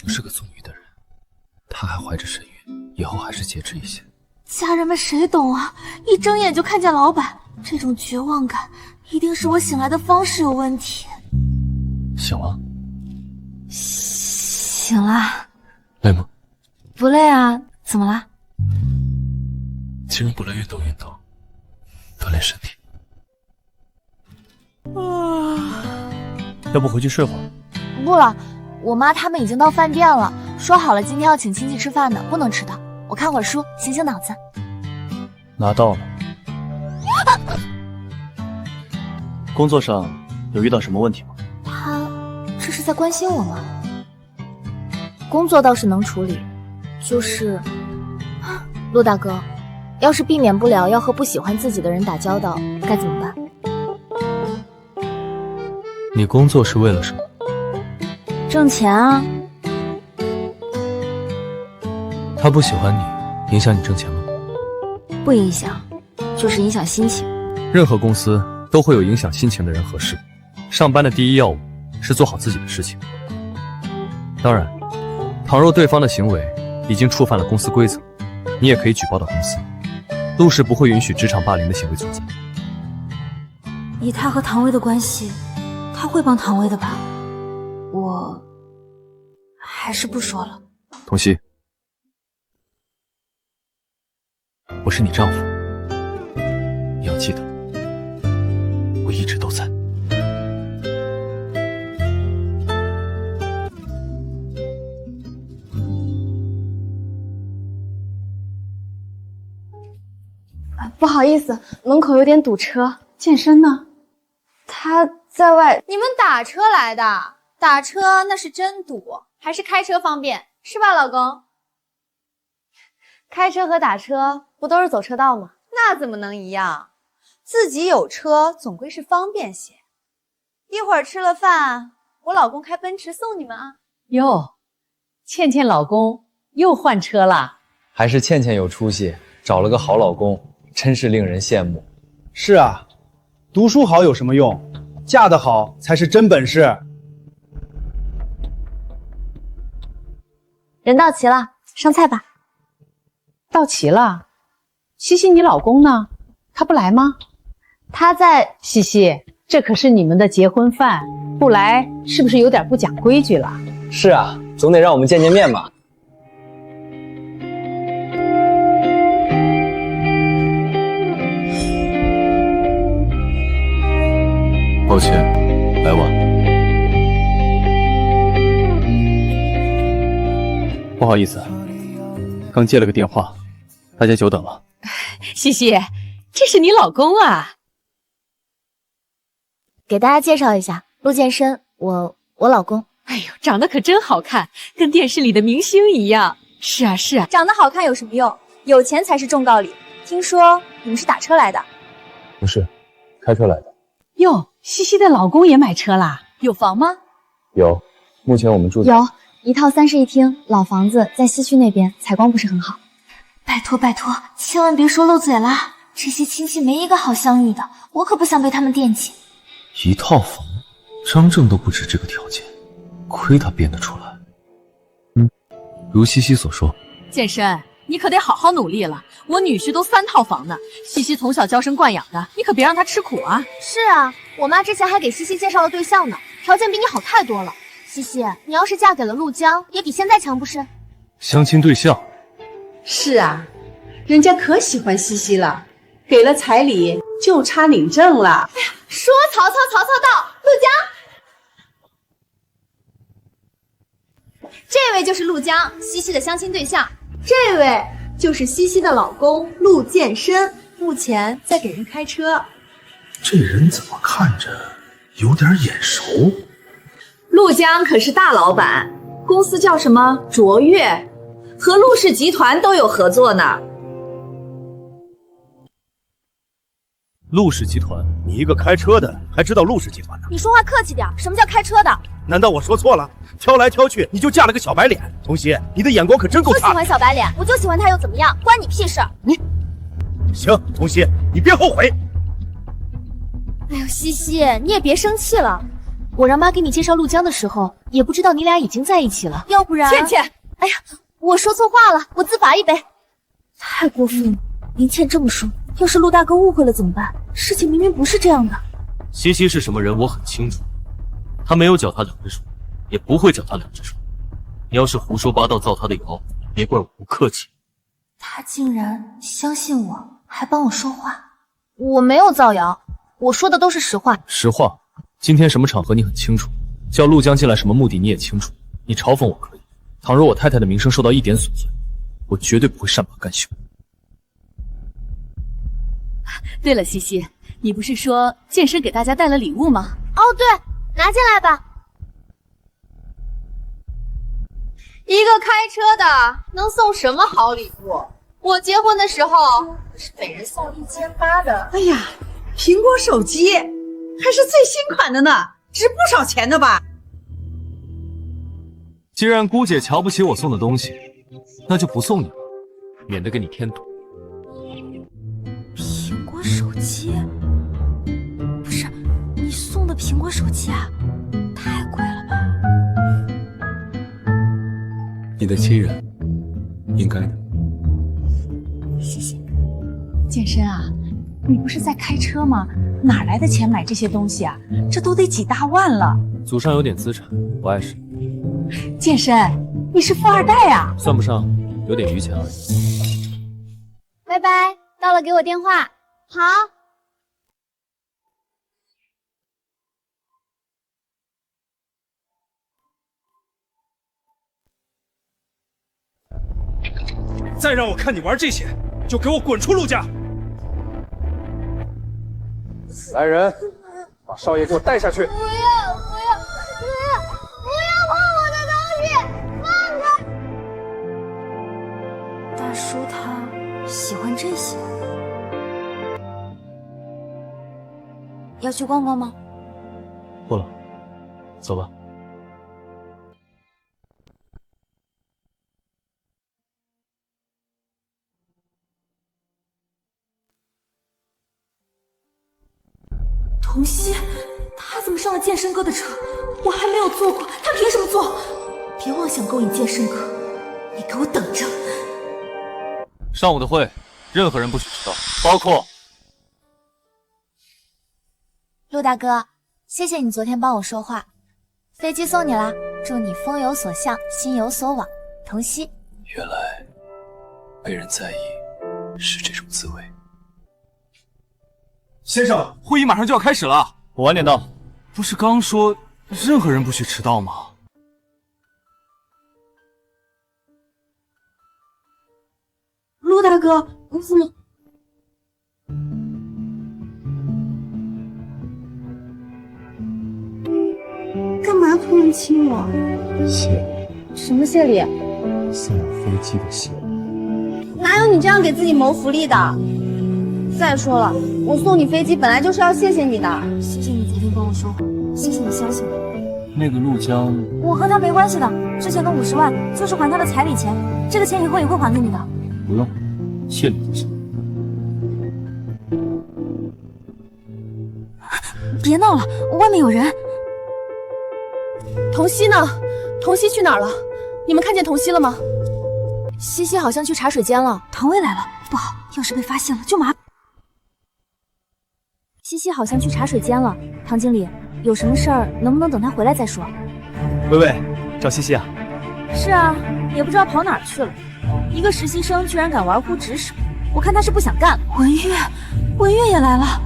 我是个纵欲的人，他还怀着身孕，以后还是节制一些。家人们谁懂啊？一睁眼就看见老板，这种绝望感，一定是我醒来的方式有问题。醒了？醒了。累吗？不累啊，怎么了？既然不累，运动运动，锻炼身体。要不回去睡会儿？不了，我妈他们已经到饭店了，说好了今天要请亲戚吃饭的，不能迟到。我看会儿书，醒醒脑子。拿到了。工作上有遇到什么问题吗？他这是在关心我吗？工作倒是能处理，就是陆大哥，要是避免不了要和不喜欢自己的人打交道，该怎么办？你工作是为了什么？挣钱啊。他不喜欢你，影响你挣钱吗？不影响，就是影响心情。任何公司都会有影响心情的人和事，上班的第一要务是做好自己的事情。当然，倘若对方的行为已经触犯了公司规则，你也可以举报到公司。陆氏不会允许职场霸凌的行为存在。以他和唐薇的关系，他会帮唐薇的吧？我还是不说了。童熙，我是你丈夫，你要记得，我一直都在。不好意思，门口有点堵车。健身呢？他在外。你们打车来的？打车那是真堵，还是开车方便，是吧，老公？开车和打车不都是走车道吗？那怎么能一样？自己有车总归是方便些。一会儿吃了饭，我老公开奔驰送你们啊。哟，倩倩老公又换车了。还是倩倩有出息，找了个好老公，真是令人羡慕。是啊，读书好有什么用？嫁得好才是真本事。人到齐了，上菜吧。到齐了。西西，你老公呢？他不来吗？他在。西西，这可是你们的结婚饭，不来是不是有点不讲规矩了？是啊，总得让我们见见面嘛。抱歉，来晚。不好意思，刚接了个电话，大家久等了。西西，这是你老公啊？给大家介绍一下，陆健身，我老公。哎呦，长得可真好看，跟电视里的明星一样。是啊是啊，长得好看有什么用？有钱才是重道理。听说你们是打车来的？不是，开车来的。哟，西西的老公也买车啦？有房吗？有，目前我们住有一套3室1厅，老房子在西区那边，采光不是很好。拜托拜托，千万别说漏嘴了，这些亲戚没一个好相遇的，我可不想被他们惦记。一套房，张正都不止这个条件，亏他编得出来。如西西所说，健身，你可得好好努力了。我女婿都3套房呢，西西从小娇生惯养的，你可别让他吃苦啊。是啊，我妈之前还给西西介绍了对象呢，条件比你好太多了。西西，你要是嫁给了陆江，也比现在强不是？相亲对象。是啊，人家可喜欢西西了，给了彩礼就差领证了。哎呀，说曹操，曹操到，陆江。这位就是陆江，西西的相亲对象。这位就是西西的老公陆健身，目前在给人开车。这人怎么看着有点眼熟？陆江可是大老板，公司叫什么卓越，和陆氏集团都有合作呢。陆氏集团，你一个开车的还知道陆氏集团呢？你说话客气点，什么叫开车的？难道我说错了？挑来挑去你就嫁了个小白脸，童熙，你的眼光可真够差的。我喜欢小白脸，我就喜欢他又怎么样，关你屁事！行，童熙，你别后悔。哎呦，西西，你也别生气了。我让妈给你介绍陆江的时候，也不知道你俩已经在一起了，要不然……倩倩，哎呀，我说错话了，我自罚一杯。太过分了，连倩这么说，要是陆大哥误会了怎么办？事情明明不是这样的。西西是什么人，我很清楚，他没有脚踏两只船，也不会脚踏两只船。你要是胡说八道造他的谣，别怪我不客气。他竟然相信我，还帮我说话。我没有造谣，我说的都是实话。实话，今天什么场合你很清楚，叫陆江进来什么目的你也清楚。你嘲讽我可以，倘若我太太的名声受到一点损损，我绝对不会善罢甘休。对了，西西，你不是说健身给大家带了礼物吗？哦，对，拿进来吧。一个开车的能送什么好礼物？我结婚的时候是每人送1800的。哎呀，苹果手机还是最新款的呢，值不少钱的吧？既然姑姐瞧不起我送的东西，那就不送你了，免得给你添堵。苹果手机？不是，你送的苹果手机啊，太贵了吧？你的亲人，应该的。谢谢。健身啊，你不是在开车吗？哪来的钱买这些东西啊？这都得几大万了。祖上有点资产，不碍事。健身，你是富二代啊？算不上，有点余钱而已。拜拜，到了给我电话。好。再让我看你玩这些，就给我滚出陆家！来人，把少爷给我带下去！不要碰我的东西，放开！大叔他喜欢这些，要去逛逛吗？不了，走吧。童熙，他怎么上了健身哥的车？我还没有坐过，他凭什么坐？别妄想勾引健身哥，你给我等着！上午的会，任何人不许迟到，包括陆大哥，谢谢你昨天帮我说话，飞机送你啦，祝你风有所向，心有所往。童熙，原来被人在意是这种滋味。先生，会议马上就要开始了，我晚点到。不是刚说任何人不许迟到吗？陆大哥，你怎么？干嘛突然亲我？谢礼。什么谢礼？送我飞机的谢礼。哪有你这样给自己谋福利的？再说了，我送你飞机本来就是要谢谢你的。谢谢你昨天帮我说话，谢谢你相信我。那个陆江，我和他没关系的，之前的50万就是还他的彩礼钱，这个钱以后也会还给你的。不用，谢礼就行。别闹了，外面有人。童熙呢？童熙去哪儿了？你们看见童熙了吗？西西好像去茶水间了。唐薇来了，不好，要是被发现了就麻烦。西西好像去茶水间了，唐经理，有什么事儿能不能等他回来再说？薇薇，找西西啊？是啊，也不知道跑哪儿去了。一个实习生居然敢玩忽职守，我看他是不想干了。文月，文月也来了。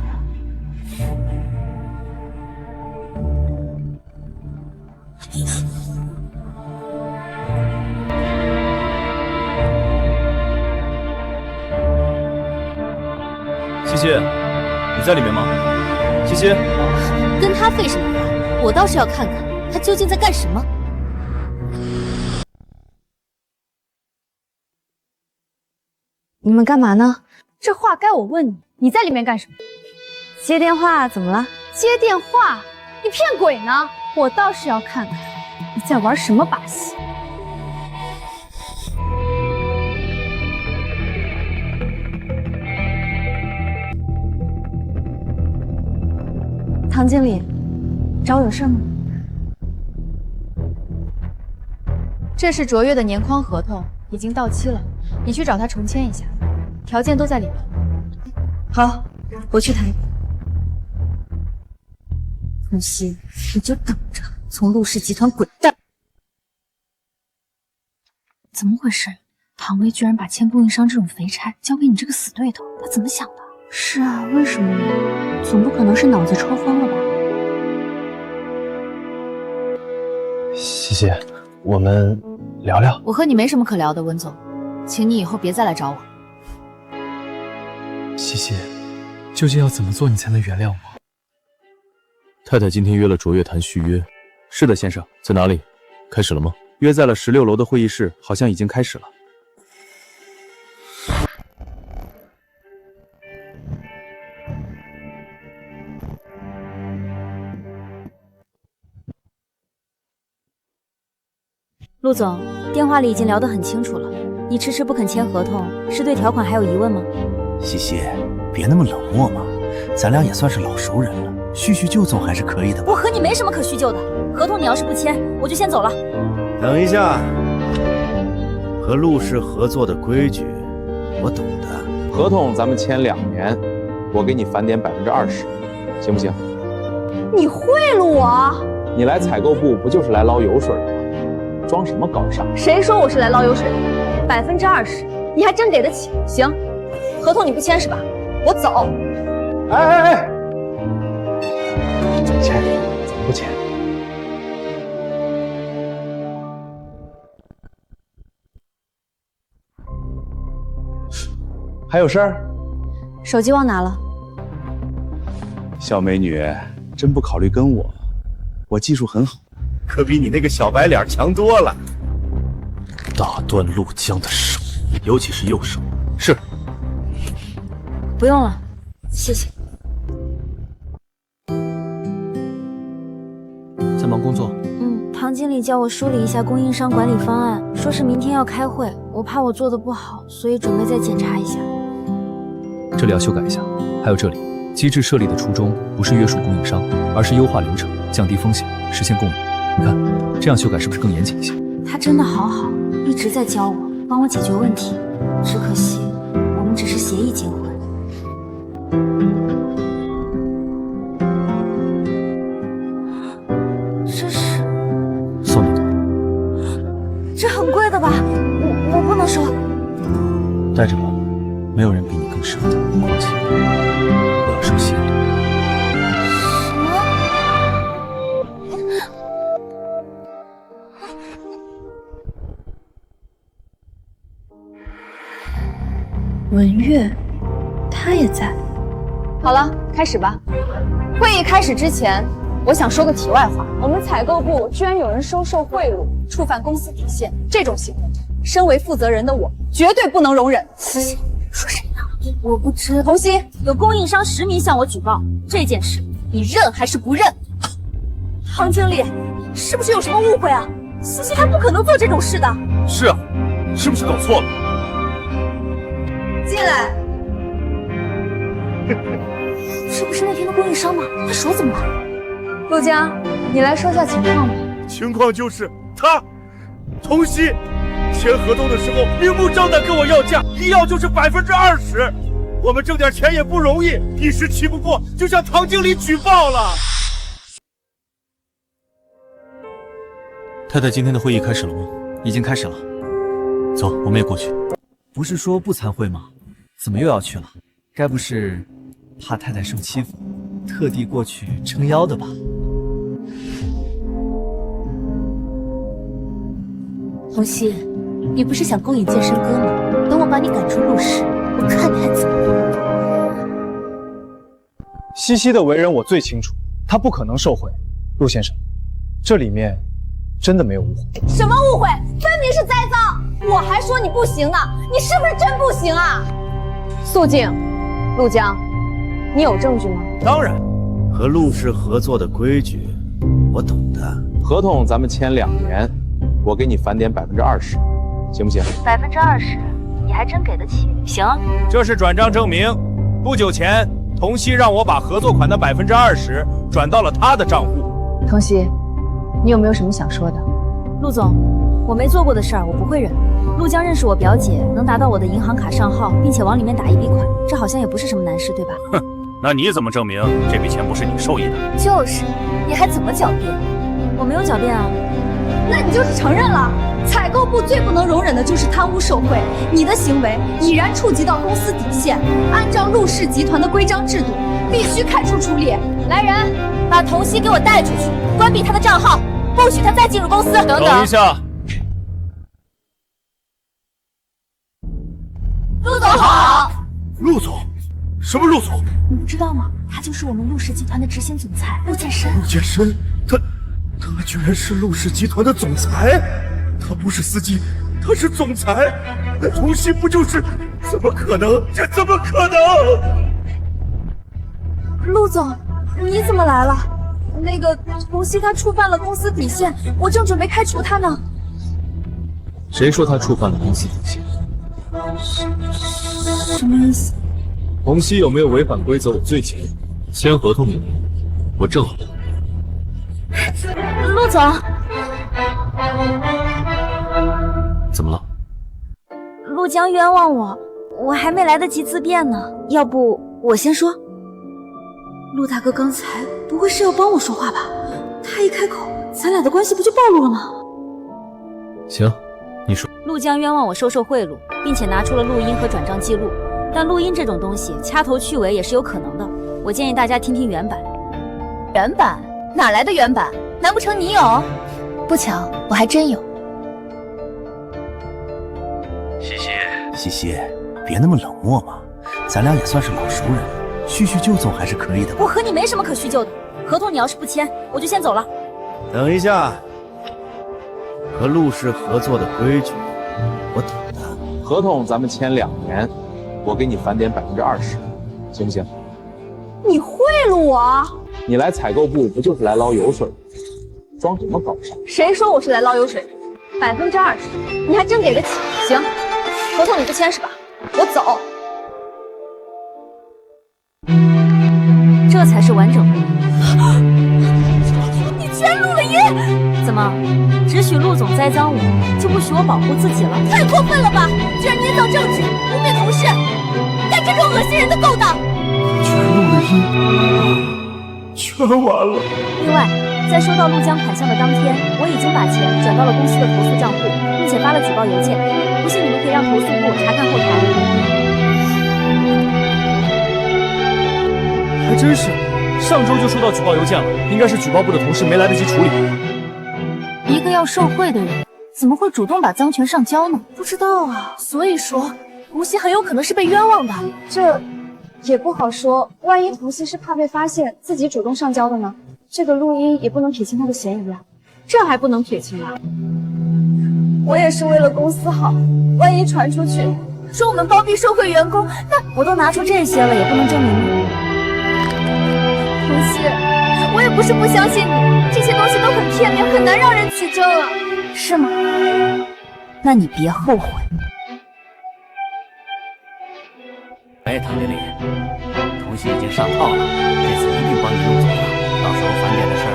西，你在里面吗？西西，跟他费什么话？我倒是要看看他究竟在干什么。你们干嘛呢？这话该我问你，你在里面干什么？接电话，怎么了？接电话？你骗鬼呢？我倒是要看看你在玩什么把戏。唐经理，找我有事吗？这是卓越的年框合同，已经到期了，你去找他重签一下，条件都在里面。好，我去谈。童曦，你就等着从陆氏集团滚蛋！怎么回事？唐薇居然把签供应商这种肥差交给你这个死对头，他怎么想的？是啊，为什么呢？总不可能是脑子抽风了吧？西西，我们聊聊。我和你没什么可聊的，温总，请你以后别再来找我。西西，究竟要怎么做你才能原谅我？太太今天约了卓越谈续约。是的，先生，在哪里？开始了吗？约在了16楼的会议室，好像已经开始了。陆总，电话里已经聊得很清楚了，你迟迟不肯签合同，是对条款还有疑问吗？西西，别那么冷漠嘛，咱俩也算是老熟人了，叙叙旧总还是可以的吧？我和你没什么可叙旧的，合同你要是不签，我就先走了。等一下，和陆氏合作的规矩，我懂的。合同咱们签2年，我给你返点20%，行不行？你贿赂我？你来采购部不就是来捞油水的吗？装什么高尚？谁说我是来捞油水的？20%，你还真给得起？行，合同你不签是吧？我走。哎！怎么签？怎么不签？还有事儿？手机忘拿了。小美女，真不考虑跟我？我技术很好。可比你那个小白脸强多了。打断陆江的手，尤其是右手。是。不用了，谢谢。在忙工作？唐经理叫我梳理一下供应商管理方案，说是明天要开会，我怕我做的不好，所以准备再检查一下。这里要修改一下。还有这里，机制设立的初衷不是约束供应商，而是优化流程，降低风险，实现共赢。你看，这样修改是不是更严谨一些？他真的好好，一直在教我，帮我解决问题。只可惜，我们只是协议结婚。这是送你的，这很贵的吧？我不能收。带着吧，没有人比你更舍得。况且，我要收心里。文月，他也在。好了，开始吧。会议开始之前，我想说个题外话。我们采购部居然有人收受贿赂，触犯公司底线，这种行为，身为负责人的我绝对不能容忍。说谁呢？我不知。童曦，有供应商实名向我举报这件事，你认还是不认？唐经理，是不是有什么误会啊？西西她不可能做这种事的。是啊，是不是搞错了？进来。这不是那天的供应商吗？他手怎么了？陆江，你来说下情况吧。情况就是他，童曦，签合同的时候明目张胆跟我要价，一要就是20%。我们挣点钱也不容易，一时气不过就向唐经理举报了。太太，今天的会议开始了吗？已经开始了。走，我们也过去。不是说不参会吗？怎么又要去了？该不是怕太太受欺负，特地过去撑腰的吧？红熙，你不是想勾引健身哥吗？等我把你赶出陆氏，我看你还怎么。西西的为人我最清楚，她不可能受贿。陆先生，这里面真的没有误会。什么误会？分明是栽赃！我还说你不行呢，你是不是真不行啊？肃静，陆江，你有证据吗？当然，和陆氏合作的规矩，我懂的。合同咱们签2年，我给你返点20%，行不行？20%，你还真给得起？行。这是转账证明。不久前，童曦让我把合作款的20%转到了他的账户。童曦，你有没有什么想说的？陆总，我没做过的事儿，我不会忍。陆江认识我表姐，能拿到我的银行卡账号，并且往里面打一笔款，这好像也不是什么难事，对吧？哼，那你怎么证明这笔钱不是你受益的？就是，你还怎么狡辩？我没有狡辩啊。那你就是承认了。采购部最不能容忍的就是贪污受贿，你的行为已然触及到公司底线，按照陆氏集团的规章制度，必须开除处理。来人，把童曦给我带出去，关闭他的账号，不许他再进入公司。等一下。陆总好。陆总？什么陆总？你不知道吗？他就是我们陆氏集团的执行总裁陆建深。陆建深，他居然是陆氏集团的总裁？他不是司机，他是总裁。那童曦不就是？怎么可能？这怎么可能？陆总，你怎么来了？那个童曦他触犯了公司底线，我正准备开除他呢。谁说他触犯了公司底线？什么意思？童曦有没有违反规则？我最清楚。签合同里我正好。陆总，怎么了？陆江冤枉我，我还没来得及自辩呢。要不我先说。陆大哥刚才不会是要帮我说话吧？他一开口，咱俩的关系不就暴露了吗？行，你说。陆江冤枉我收受贿赂，并且拿出了录音和转账记录。但录音这种东西，掐头去尾也是有可能的。我建议大家听听原版。原版？哪来的原版？难不成你有？不巧，我还真有。西西，别那么冷漠嘛，咱俩也算是老熟人了，叙叙旧总还是可以的吧？我和你没什么可叙旧的，合同你要是不签，我就先走了。等一下，和陆氏合作的规矩，我懂的。合同咱们签2年，我给你返点20%，行不行？你贿赂我？你来采购部不就是来捞油水的？装什么高尚？谁说我是来捞油水的？20%，你还真给得起？行，合同你不签是吧？我走。这才是完整的。你居然录了音！怎么，只许陆总栽赃我，就不许我保护自己了？太过分了吧！居然捏造证据，污蔑同事，干这种恶心人的勾当！居然录了音，全完了。另外，在收到陆江款项的当天，我已经把钱转到了公司的投诉账户，并且发了举报邮件。不信你们可以让投诉部查看后台。还真是，上周就收到举报邮件了，应该是举报部的同事没来得及处理。一个要受贿的人，怎么会主动把赃权上交呢？不知道啊，所以说童曦很有可能是被冤枉的。这也不好说，万一童曦是怕被发现，自己主动上交的呢？这个录音也不能撇清他的嫌疑啊。这还不能撇清啊？我也是为了公司好，万一传出去说我们包庇受贿员工，那我都拿出这些了，也不能证明你。童曦，我也不是不相信你，这些东西都很片面，很难让人取证啊。是吗？那你别后悔。哎，唐经理，童曦已经上套了，这次一定帮你弄走了。到时候返点的事儿，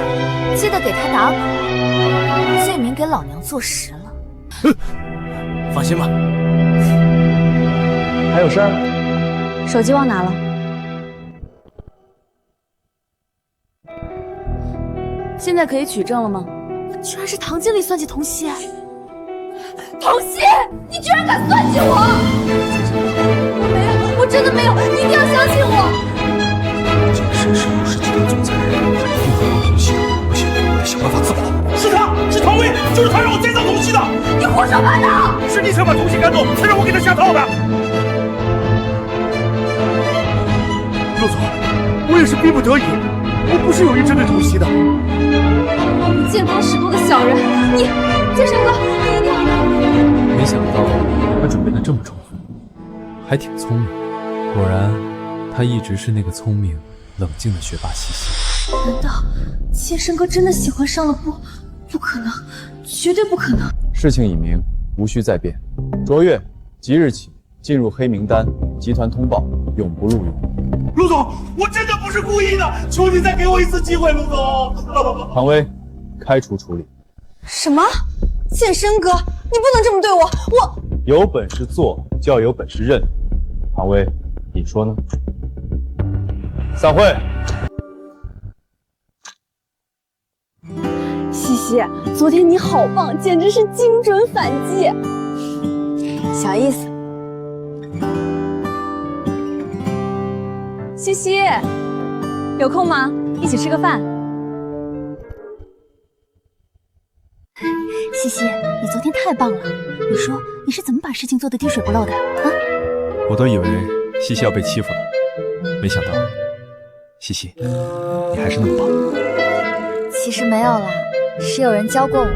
记得给他打款，罪名给老娘坐实了。放心吧。还有事儿？手机忘拿了。现在可以取证了吗？居然是唐经理算计童曦！童曦，你居然敢算计我！我没有，我真的没有，你一定要相信我。这个谁是陆氏集团总裁，他一定会帮童曦的。不行，我得想办法自保。是他，是唐薇，就是他让我栽赃童曦的。你胡说八道！是你想把童曦赶走，才让我给他下套的。陆总，我也是逼不得已，我不是有意针对童曦的。你见多识多的小人，你剑圣哥，你一定要……没想到他准备的这么充分，还挺聪明。果然，他一直是那个聪明、冷静的学霸西西。难道剑圣哥真的喜欢上了不可能，绝对不可能。事情已明，无需再辩。卓越，即日起进入黑名单，集团通报，永不录用。陆总，我真的不是故意的，求你再给我一次机会，陆总。唐薇，开除处理。什么？剑圣哥，你不能这么对我！我有本事做，就要有本事认。唐薇，你说呢？散会。西西，昨天你好棒，简直是精准反击。小意思。西西，有空吗？一起吃个饭。西西，你昨天太棒了！你说你是怎么把事情做得滴水不漏的啊？我都以为西西要被欺负了，没想到西西，你还是那么棒。其实没有啦，是有人教过我。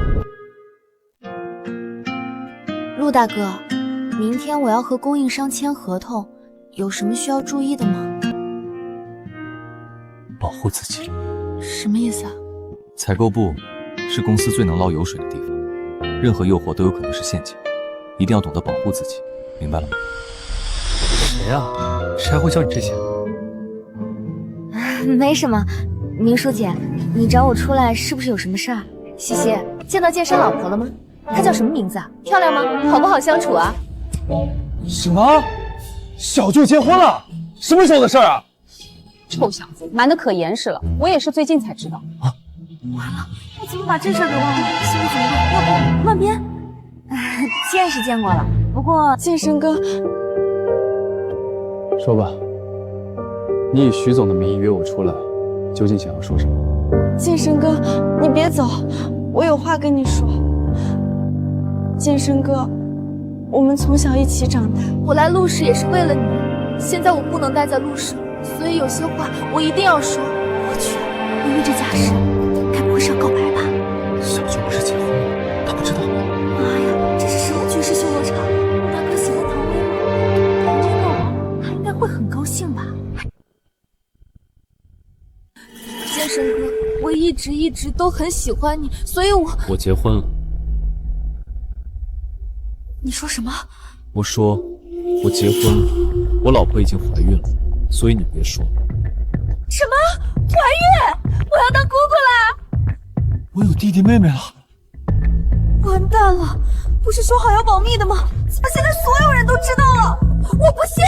陆大哥，明天我要和供应商签合同，有什么需要注意的吗？保护自己。什么意思啊？采购部是公司最能捞油水的地方，任何诱惑都有可能是陷阱，一定要懂得保护自己，明白了吗？谁啊？谁还会教你这些？没什么，明书姐，你找我出来是不是有什么事儿？西西，见到健身老婆了吗？她叫什么名字啊？漂亮吗？好不好相处啊？什么？小舅结婚了？什么时候的事儿啊？臭小子，瞒得可严实了，我也是最近才知道。完了，我怎么把这事给忘了？现在怎么办？要不乱编？见是见过了，不过剑圣哥，说吧，你以徐总的名义约我出来，究竟想要说什么？剑圣哥，你别走，我有话跟你说。剑圣哥，我们从小一起长大，我来陆氏也是为了你，现在我不能待在陆氏，所以有些话我一定要说。我去，微微这架势，该不会是要告白吧？小舅不是结婚了，他不知道。妈呀，这是什么绝世修罗场？大哥喜欢唐薇吗？唐薇告我，他应该会很高兴吧？剑圣哥，我一直都很喜欢你，所以我结婚了。你说什么？我说我结婚了，我老婆已经怀孕了，所以你别说。什么？怀孕？我要当姑姑啦！我有弟弟妹妹了。完蛋了！不是说好要保密的吗？怎么现在所有人都知道了？我不信！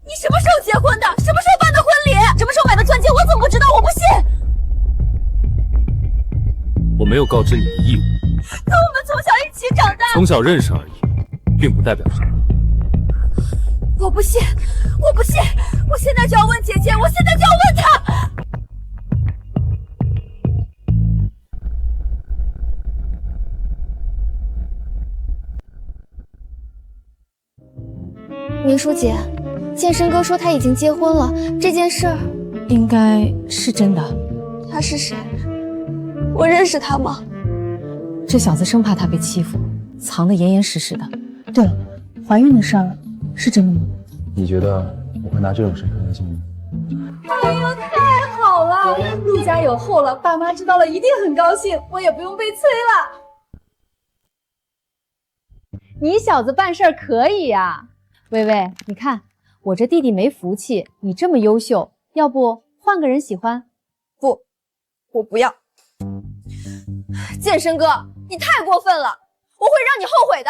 你什么时候结婚的？什么时候办的婚礼？什么时候买的钻戒？我怎么不知道？我不信！我没有告知你的义务。可我们从小一起长大，从小认识而已，并不代表什么。我不信！我不信！我现在就要问姐姐！我现在就要问她！明书姐，健身哥说他已经结婚了，这件事儿应该是真的。他是谁？我认识他吗？这小子生怕他被欺负，藏得严严实实的。对了，怀孕的事儿是真的吗？你觉得我会拿这种事开玩笑吗？哎呦，太好了！陆家有后了，爸妈知道了一定很高兴，我也不用被催了。你小子办事儿可以呀，薇薇，你看我这弟弟没福气，你这么优秀，要不换个人喜欢？不，我不要。健身哥，你太过分了，我会让你后悔的。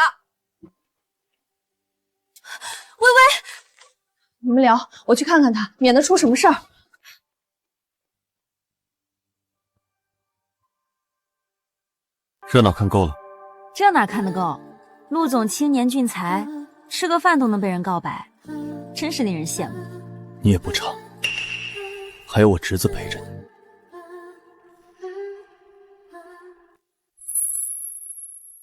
薇薇，你们聊，我去看看他，免得出什么事儿。热闹看够了，这哪看得够？陆总青年俊才，吃个饭都能被人告白，真是令人羡慕。你也不差，还有我侄子陪着你。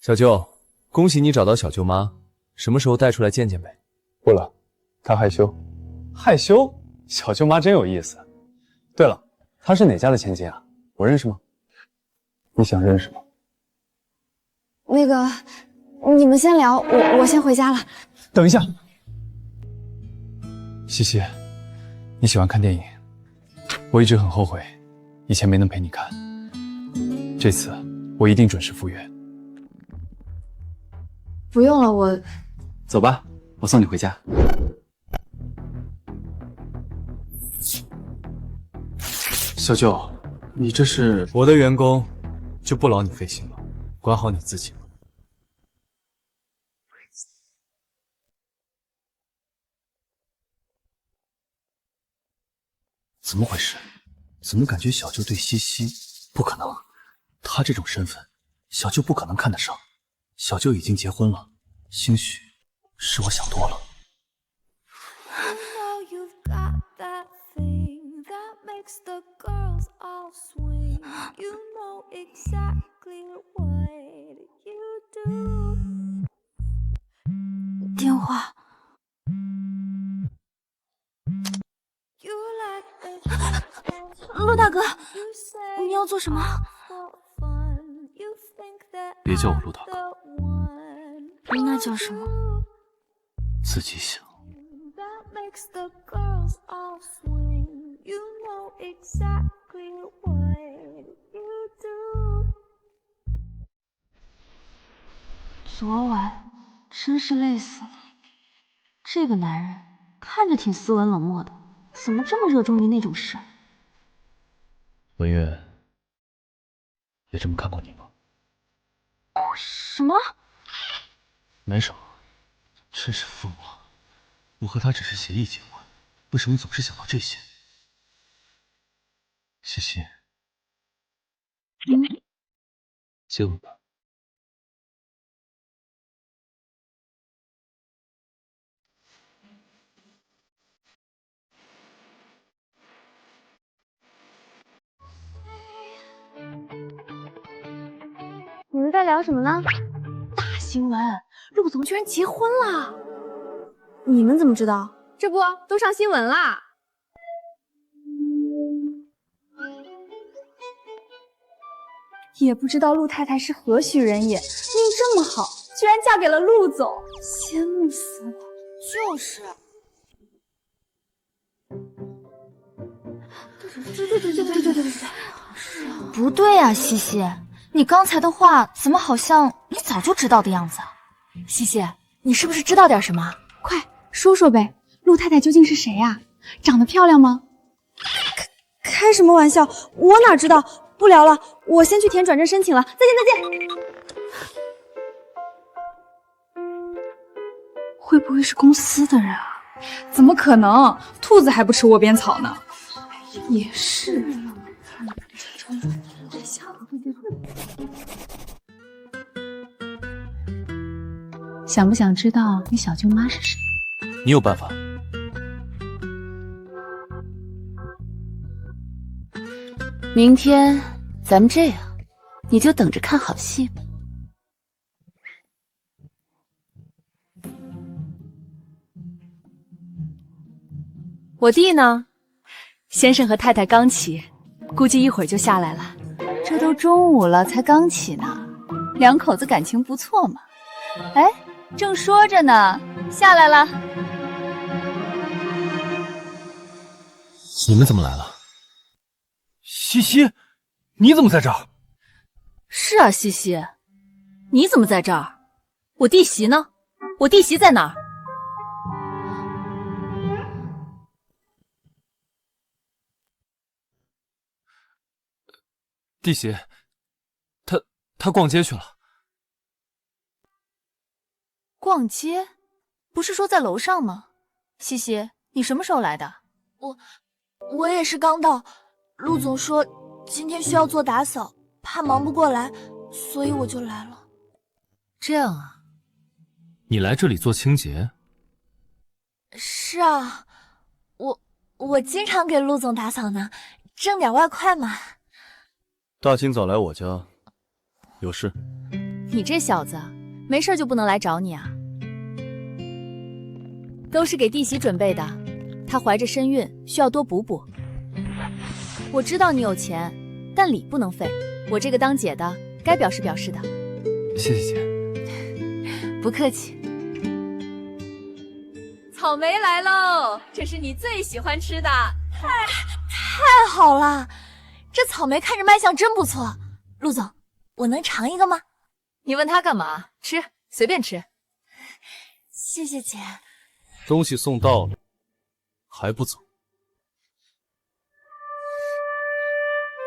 小舅，恭喜你找到小舅妈，什么时候带出来见见呗？不了，她害羞。害羞？小舅妈真有意思。对了，他是哪家的千金啊？我认识吗？你想认识吗？那个，你们先聊，我先回家了。等一下，西西，你喜欢看电影，我一直很后悔，以前没能陪你看。这次我一定准时赴约。不用了，我走吧，我送你回家。小舅，你这是……我的员工就不劳你费心了，管好你自己吧。怎么回事？怎么感觉小舅对西西……不可能，他这种身份，小舅不可能看得上。小舅已经结婚了，兴许是我想多了。电话。陆大哥，你要做什么？别叫我陆大哥，那叫什么？自己想。昨晚真是累死了。这个男人看着挺斯文冷漠的，怎么这么热衷于那种事？文月也这么看过你吗？什么？没什么，真是疯了。我和他只是协议结婚，为什么你总是想到这些？西西，接吻吧。你们在聊什么呢？大新闻，陆总居然结婚了！你们怎么知道？这不都上新闻啦？也不知道陆太太是何许人也，命这么好，居然嫁给了陆总，羡慕死了。就是。对。不对啊，西西，你刚才的话怎么好像你早就知道的样子啊？西西，你是不是知道点什么？快说说呗，陆太太究竟是谁呀？长得漂亮吗？开什么玩笑，我哪知道？不聊了，我先去填转正申请了，再见。会不会是公司的人啊？怎么可能？兔子还不吃窝边草呢。也是。想不想知道你小舅妈是谁？你有办法？明天咱们这样，你就等着看好戏吧。我弟呢？先生和太太刚起，估计一会儿就下来了。这都中午了，才刚起呢，两口子感情不错嘛。哎，正说着呢，下来了。你们怎么来了？西西，你怎么在这儿？是啊，西西，你怎么在这儿？我弟媳呢？我弟媳在哪儿？弟媳，她逛街去了。逛街？不是说在楼上吗？西西，你什么时候来的？我也是刚到，陆总说今天需要做打扫，怕忙不过来，所以我就来了。这样啊？你来这里做清洁？是啊，我经常给陆总打扫呢，挣点外快嘛。大清早来我家，有事？你这小子，没事就不能来找你啊？都是给弟媳准备的，她怀着身孕，需要多补补。我知道你有钱，但礼不能废。我这个当姐的该表示表示的。谢谢姐。不客气。草莓来喽，这是你最喜欢吃的。太好了，这草莓看着卖相真不错。陆总，我能尝一个吗？你问他干嘛？吃，随便吃。谢谢姐。东西送到了，还不走？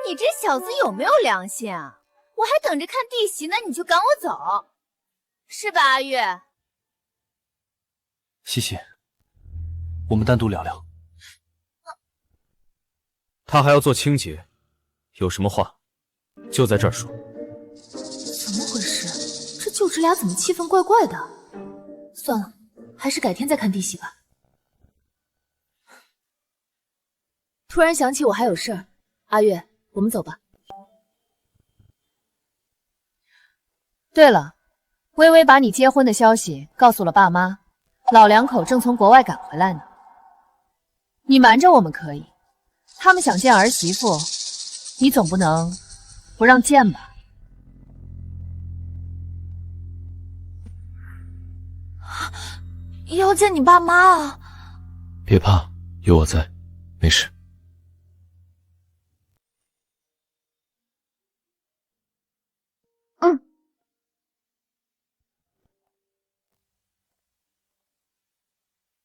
你这小子有没有良心啊？我还等着看弟媳呢，你就赶我走，是吧，阿月？西西，我们单独聊聊。他还要做清洁，有什么话就在这儿说。怎么回事？这舅侄俩怎么气氛怪怪的？算了，还是改天再看弟媳吧。突然想起我还有事儿，阿月，我们走吧。对了，微微把你结婚的消息告诉了爸妈，老两口正从国外赶回来呢。你瞒着我们可以，他们想见儿媳妇，你总不能不让见吧？要见你爸妈啊！别怕，有我在，没事。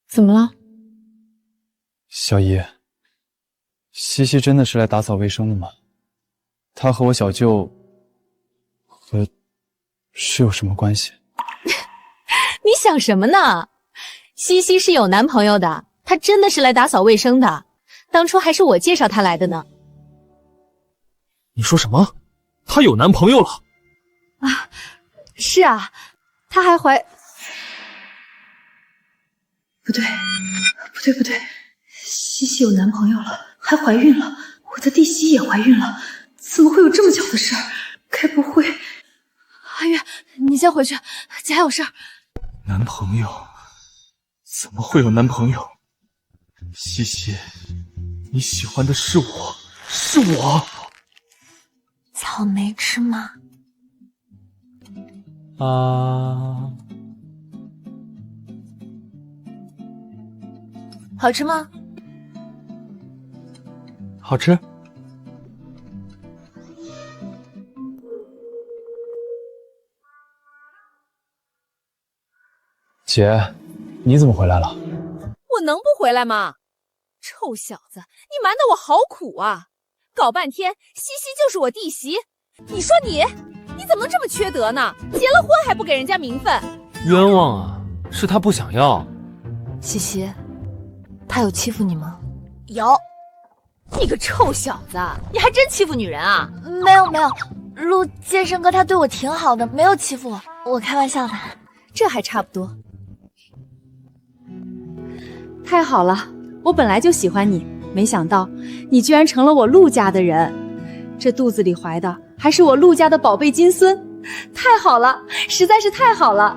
怎么了？小姨，西西真的是来打扫卫生的吗？她和我小舅是有什么关系？你想什么呢？西西是有男朋友的，她真的是来打扫卫生的。当初还是我介绍她来的呢。你说什么？她有男朋友了？啊，是啊，她还怀……不对，西西有男朋友了，还怀孕了，我的弟媳也怀孕了，怎么会有这么巧的事儿？该不会……阿月，你先回去，姐还有事儿。男朋友？怎么会有男朋友？西西，你喜欢的是我，是我。草莓吃吗？好吃吗？好吃。姐，你怎么回来了？我能不回来吗？臭小子，你瞒得我好苦啊！搞半天，西西就是我弟媳。你说你怎么这么缺德呢？结了婚还不给人家名分？冤枉啊！是他不想要。西西，他有欺负你吗？有。你个臭小子，你还真欺负女人啊？没有，陆健生哥他对我挺好的，没有欺负我，我开玩笑的。这还差不多。太好了，我本来就喜欢你，没想到你居然成了我陆家的人。这肚子里怀的还是我陆家的宝贝金孙，太好了，实在是太好了。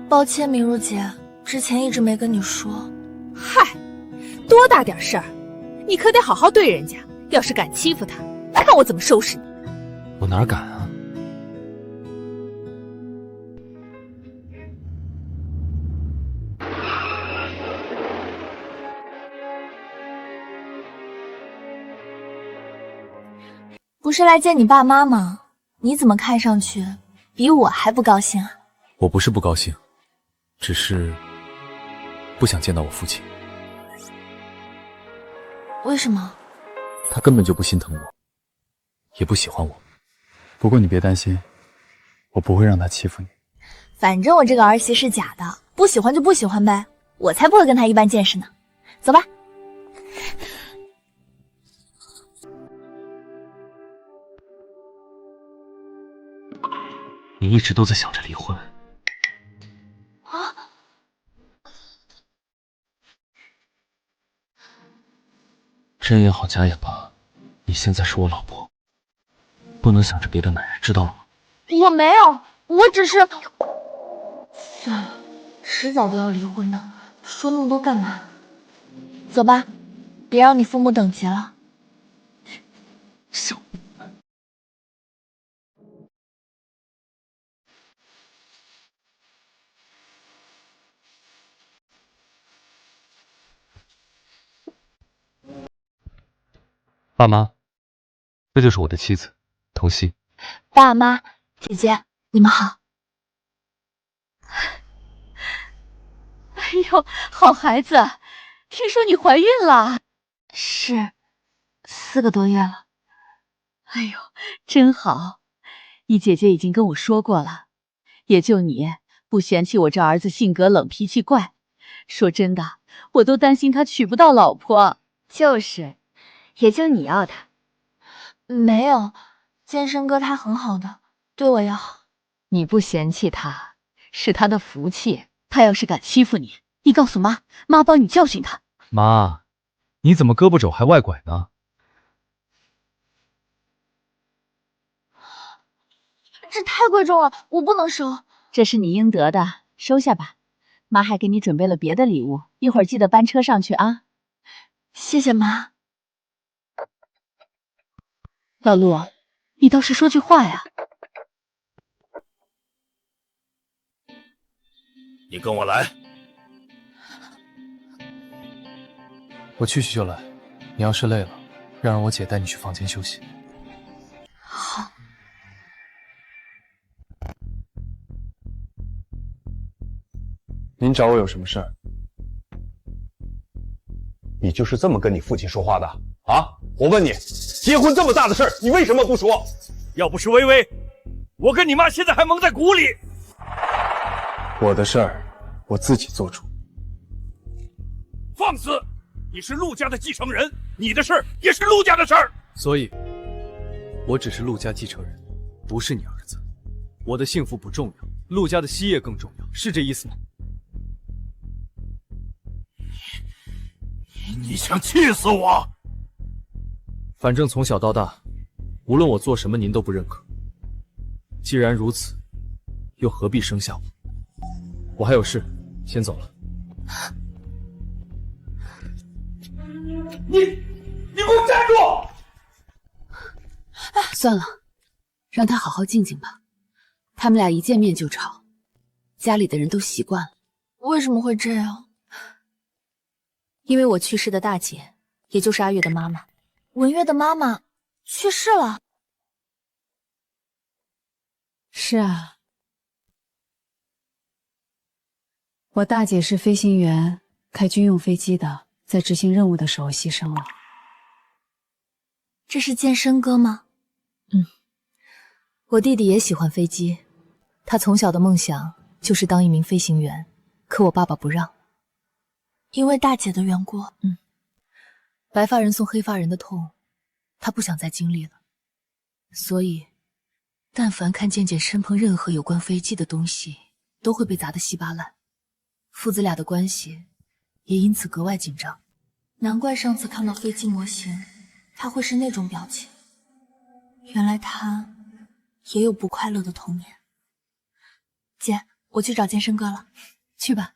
抱歉，明如姐，之前一直没跟你说。嗨，多大点事儿，你可得好好对人家。要是敢欺负他，看我怎么收拾你。我哪敢啊！不是来见你爸妈吗？你怎么看上去比我还不高兴啊？我不是不高兴，只是不想见到我父亲。为什么？他根本就不心疼我，也不喜欢我。不过你别担心，我不会让他欺负你。反正我这个儿媳是假的，不喜欢就不喜欢呗，我才不会跟他一般见识呢。走吧。你一直都在想着离婚啊？真也好，假也罢，你现在是我老婆，不能想着别的男人，知道了吗？我没有，我只是……算了，迟早都要离婚的，说那么多干嘛？走吧，别让你父母等急了。爸妈，这就是我的妻子童曦。爸妈、姐姐，你们好。哎呦，好孩子，听说你怀孕了？是，4个多月了。哎呦，真好！你姐姐已经跟我说过了，也就你不嫌弃我这儿子性格冷、脾气怪。说真的，我都担心他娶不到老婆。就是，也就你要他。没有，健身哥他很好的，对我也好。你不嫌弃他，是他的福气。他要是敢欺负你，你告诉妈，妈帮你教训他。妈，你怎么胳膊肘还外拐呢？这太贵重了，我不能收。这是你应得的，收下吧。妈还给你准备了别的礼物，一会儿记得搬车上去啊。谢谢妈。老陆，你倒是说句话呀。你跟我来。我去就来，你要是累了，让我姐带你去房间休息。好。您找我有什么事儿？你就是这么跟你父亲说话的啊？我问你，结婚这么大的事儿，你为什么不说？要不是微微，我跟你妈现在还蒙在鼓里。我的事儿，我自己做主。放肆！你是陆家的继承人，你的事儿也是陆家的事儿。所以，我只是陆家继承人，不是你儿子。我的幸福不重要，陆家的基业更重要，是这意思吗？你想气死我！反正从小到大，无论我做什么，您都不认可。既然如此，又何必生下我？我还有事，先走了。你给我站住！算了，让他好好静静吧。他们俩一见面就吵，家里的人都习惯了。为什么会这样？因为我去世的大姐，也就是阿月的妈妈，文月的妈妈去世了。是啊，我大姐是飞行员，开军用飞机的，在执行任务的时候牺牲了。这是健身哥吗？我弟弟也喜欢飞机，他从小的梦想就是当一名飞行员，可我爸爸不让。因为大姐的缘故。白发人送黑发人的痛，他不想再经历了。所以，但凡看健健身旁任何有关飞机的东西，都会被砸得稀巴烂。父子俩的关系也因此格外紧张。难怪上次看到飞机模型，他会是那种表情。原来他也有不快乐的童年。姐，我去找健身哥了。去吧。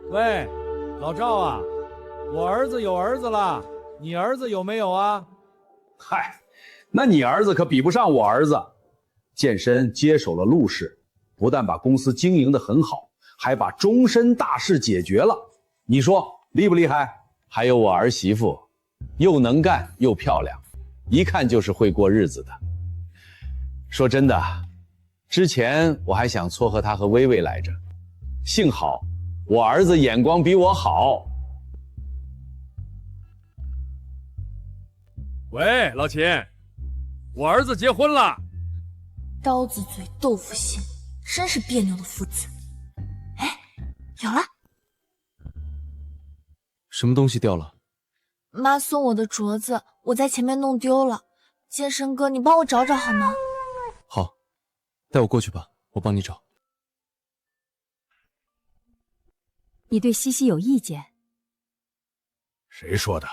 喂，老赵啊，我儿子有儿子了，你儿子有没有啊？嗨，那你儿子可比不上我儿子。健身接手了陆氏，不但把公司经营得很好，还把终身大事解决了。你说厉不厉害？还有我儿媳妇，又能干又漂亮，一看就是会过日子的。说真的，之前我还想撮合她和薇薇来着，幸好我儿子眼光比我好。喂，老秦，我儿子结婚了。刀子嘴豆腐心，真是别扭的父子。哎，有了！什么东西掉了？妈送我的镯子，我在前面弄丢了。健身哥，你帮我找找好吗？好，带我过去吧，我帮你找。你对西西有意见？谁说的？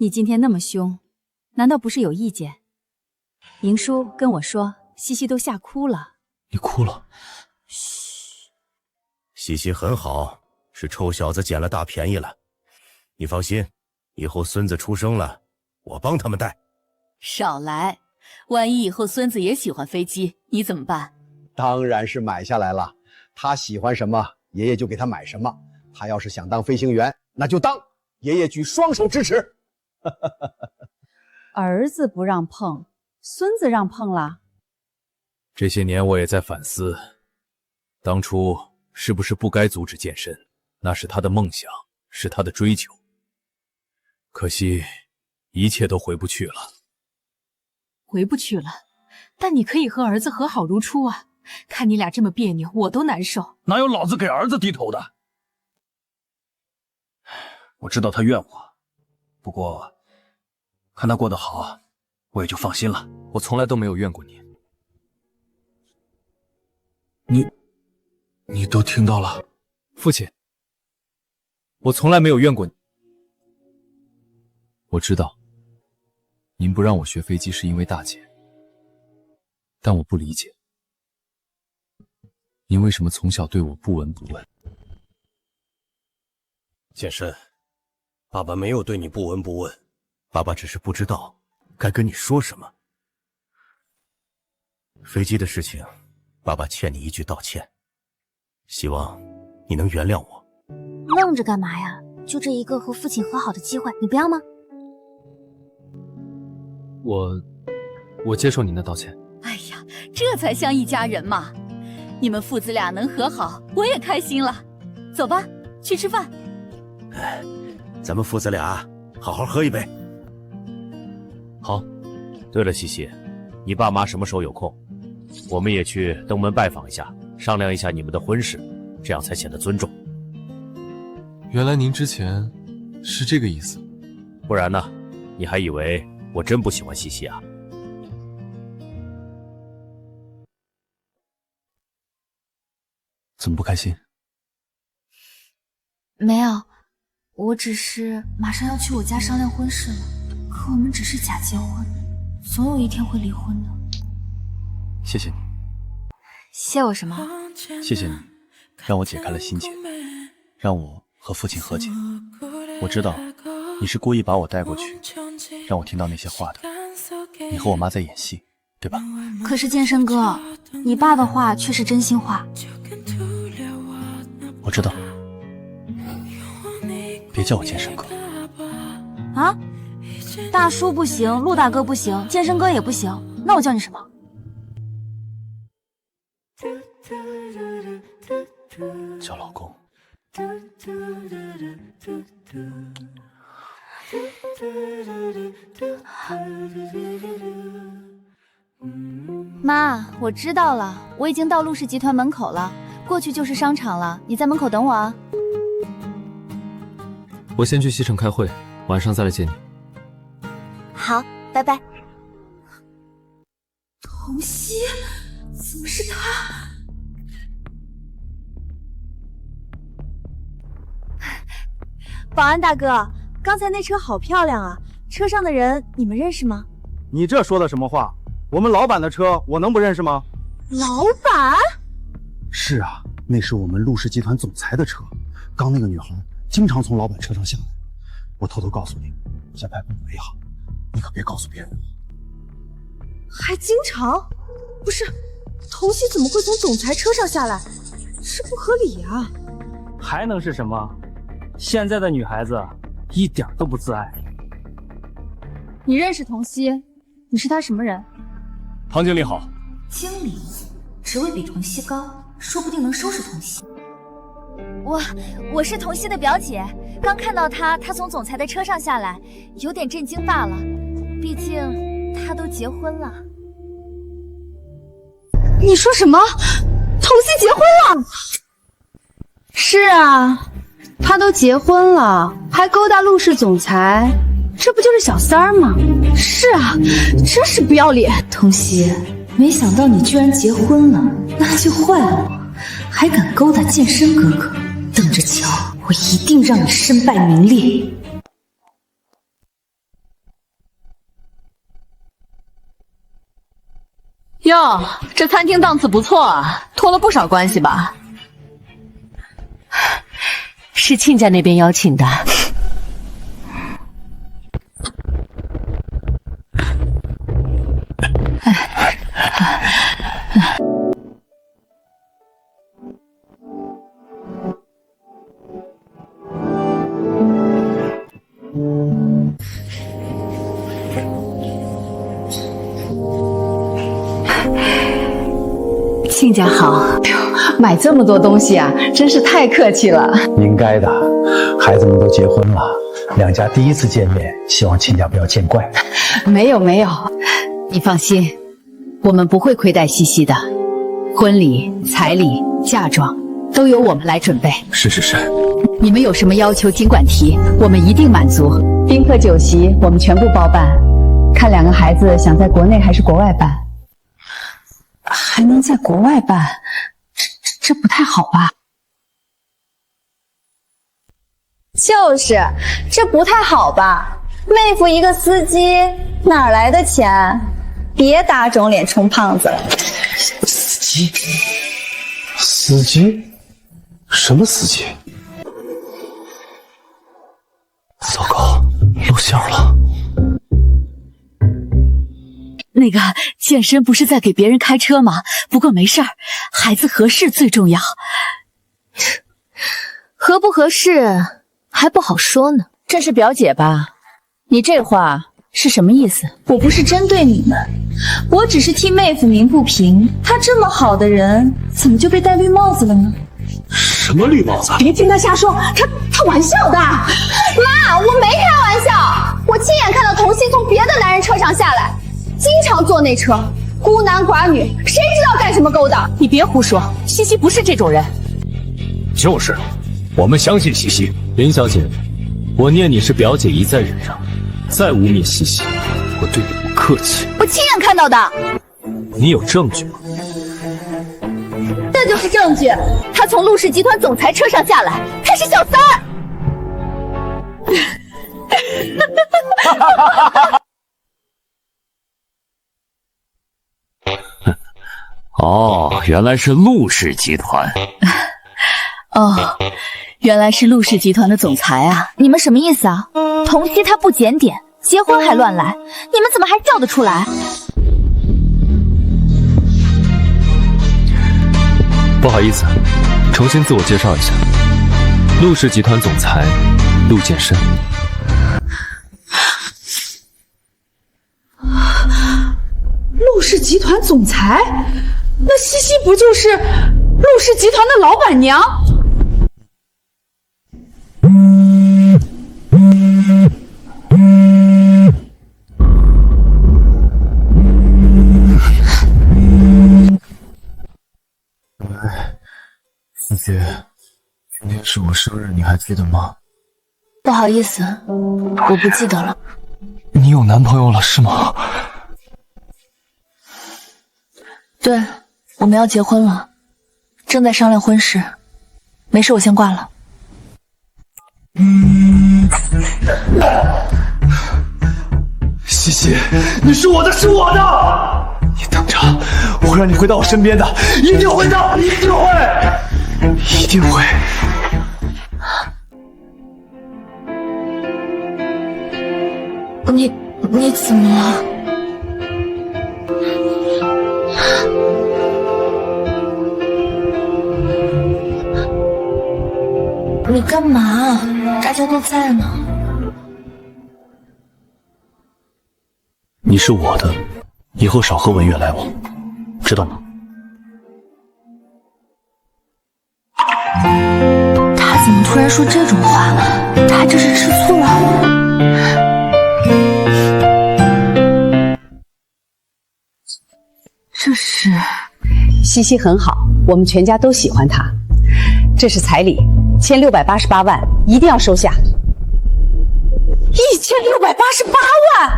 你今天那么凶，难道不是有意见？宁叔跟我说，西西都吓哭了。你哭了？嘘，西西很好，是臭小子捡了大便宜了。你放心，以后孙子出生了，我帮他们带。少来，万一以后孙子也喜欢飞机，你怎么办？当然是买下来了，他喜欢什么，爷爷就给他买什么。他要是想当飞行员，那就当爷爷举双手支持。儿子不让碰，孙子让碰了。这些年我也在反思，当初是不是不该阻止健身？那是他的梦想，是他的追求。可惜，一切都回不去了。回不去了，但你可以和儿子和好如初啊！看你俩这么别扭，我都难受。哪有老子给儿子低头的？我知道他怨我，不过看他过得好，我也就放心了。我从来都没有怨过你。你都听到了，父亲，我从来没有怨过你。我知道，您不让我学飞机是因为大姐，但我不理解，您为什么从小对我不闻不问？健身，爸爸没有对你不闻不问，爸爸只是不知道该跟你说什么。飞机的事情，爸爸欠你一句道歉，希望你能原谅我。愣着干嘛呀？就这一个和父亲和好的机会，你不要吗？我接受您的道歉。哎呀，这才像一家人嘛！你们父子俩能和好，我也开心了。走吧，去吃饭。哎，咱们父子俩好好喝一杯。好。对了，西西，你爸妈什么时候有空？我们也去登门拜访一下，商量一下你们的婚事，这样才显得尊重。原来您之前是这个意思，不然呢？你还以为我真不喜欢西西啊？怎么不开心？没有，我只是马上要去我家商量婚事了。可我们只是假结婚，总有一天会离婚的。谢谢你，谢我什么？谢谢你，让我解开了心结，让我和父亲和解。我知道你是故意把我带过去，让我听到那些话的。你和我妈在演戏，对吧？可是健身哥，你爸的话却是真心话。我知道，别叫我健身哥。啊？大叔不行，陆大哥不行，健身哥也不行，那我叫你什么？叫老公。妈，我知道了，我已经到陆氏集团门口了，过去就是商场了，你在门口等我啊。我先去西城开会，晚上再来接你。好，拜拜。童曦，怎么是他？保安大哥，刚才那车好漂亮啊，车上的人你们认识吗？你这说的什么话？我们老板的车我能不认识吗？老板？是啊，那是我们陆氏集团总裁的车。刚那个女孩经常从老板车上下来。我偷偷告诉你，先拍氛围好，你可别告诉别人。还经常？不是，童曦怎么会从总裁车上下来？这不合理啊！还能是什么？现在的女孩子一点都不自爱。你认识童曦？你是他什么人？唐经理好。经理，职位比童曦高，说不定能收拾童曦。我是童曦的表姐，刚看到她从总裁的车上下来，有点震惊罢了。毕竟她都结婚了。你说什么？童曦结婚了？是啊，她都结婚了，还勾搭陆氏总裁，这不就是小三儿吗？是啊，真是不要脸。童曦，没想到你居然结婚了，那就坏了，还敢勾搭健身哥哥，等着瞧，我一定让你身败名裂。哟，这餐厅档次不错啊，托了不少关系吧？是亲家那边邀请的。亲家好，买这么多东西啊，真是太客气了。应该的，孩子们都结婚了，两家第一次见面，希望亲家不要见怪。没有没有，你放心，我们不会亏待西西的。婚礼、彩礼、嫁妆都由我们来准备。是，你们有什么要求尽管提，我们一定满足。宾客酒席我们全部包办，看两个孩子想在国内还是国外办。还能在国外办，这不太好吧？就是，这不太好吧？妹夫一个司机，哪来的钱？别打肿脸充胖子了。司机？什么司机？糟糕，露馅了。那个健身不是在给别人开车吗？不过没事儿，孩子合适最重要。合不合适还不好说呢。这是表姐吧？你这话是什么意思？我不是针对你们，我只是替妹夫鸣不平。他这么好的人，怎么就被戴绿帽子了呢？什么绿帽子？别听他瞎说，他玩笑的。妈，我没开玩笑，我亲眼看到童心从别的男人车上下来。经常坐那车，孤男寡女，谁知道干什么勾当？你别胡说，西西不是这种人。就是，我们相信西西。林小姐，我念你是表姐一再忍让，再污蔑西西，我对你不客气。我亲眼看到的。你有证据吗？这就是证据，他从陆氏集团总裁车上下来，他是小三儿。哦，原来是陆氏集团。哦，原来是陆氏集团的总裁啊！你们什么意思啊？童熙他不检点，结婚还乱来，你们怎么还叫得出来？不好意思，重新自我介绍一下，陆氏集团总裁陆健身。陆氏集团总裁？那西西不就是陆氏集团的老板娘？思姐，今天是我生日，你还记得吗？不好意思，我不记得了。你有男朋友了是吗？对，我们要结婚了，正在商量婚事。没事，我先挂了。西西，你是我的，是我的！你等着，我会让你回到我身边的，一定会的，一定会，一定会。你怎么了？你干嘛？大家都在呢。你是我的，以后少和文月来往，知道吗？他怎么突然说这种话？他这是吃醋了？这是西西很好，我们全家都喜欢她。这是彩礼，1688万，一定要收下。1688万！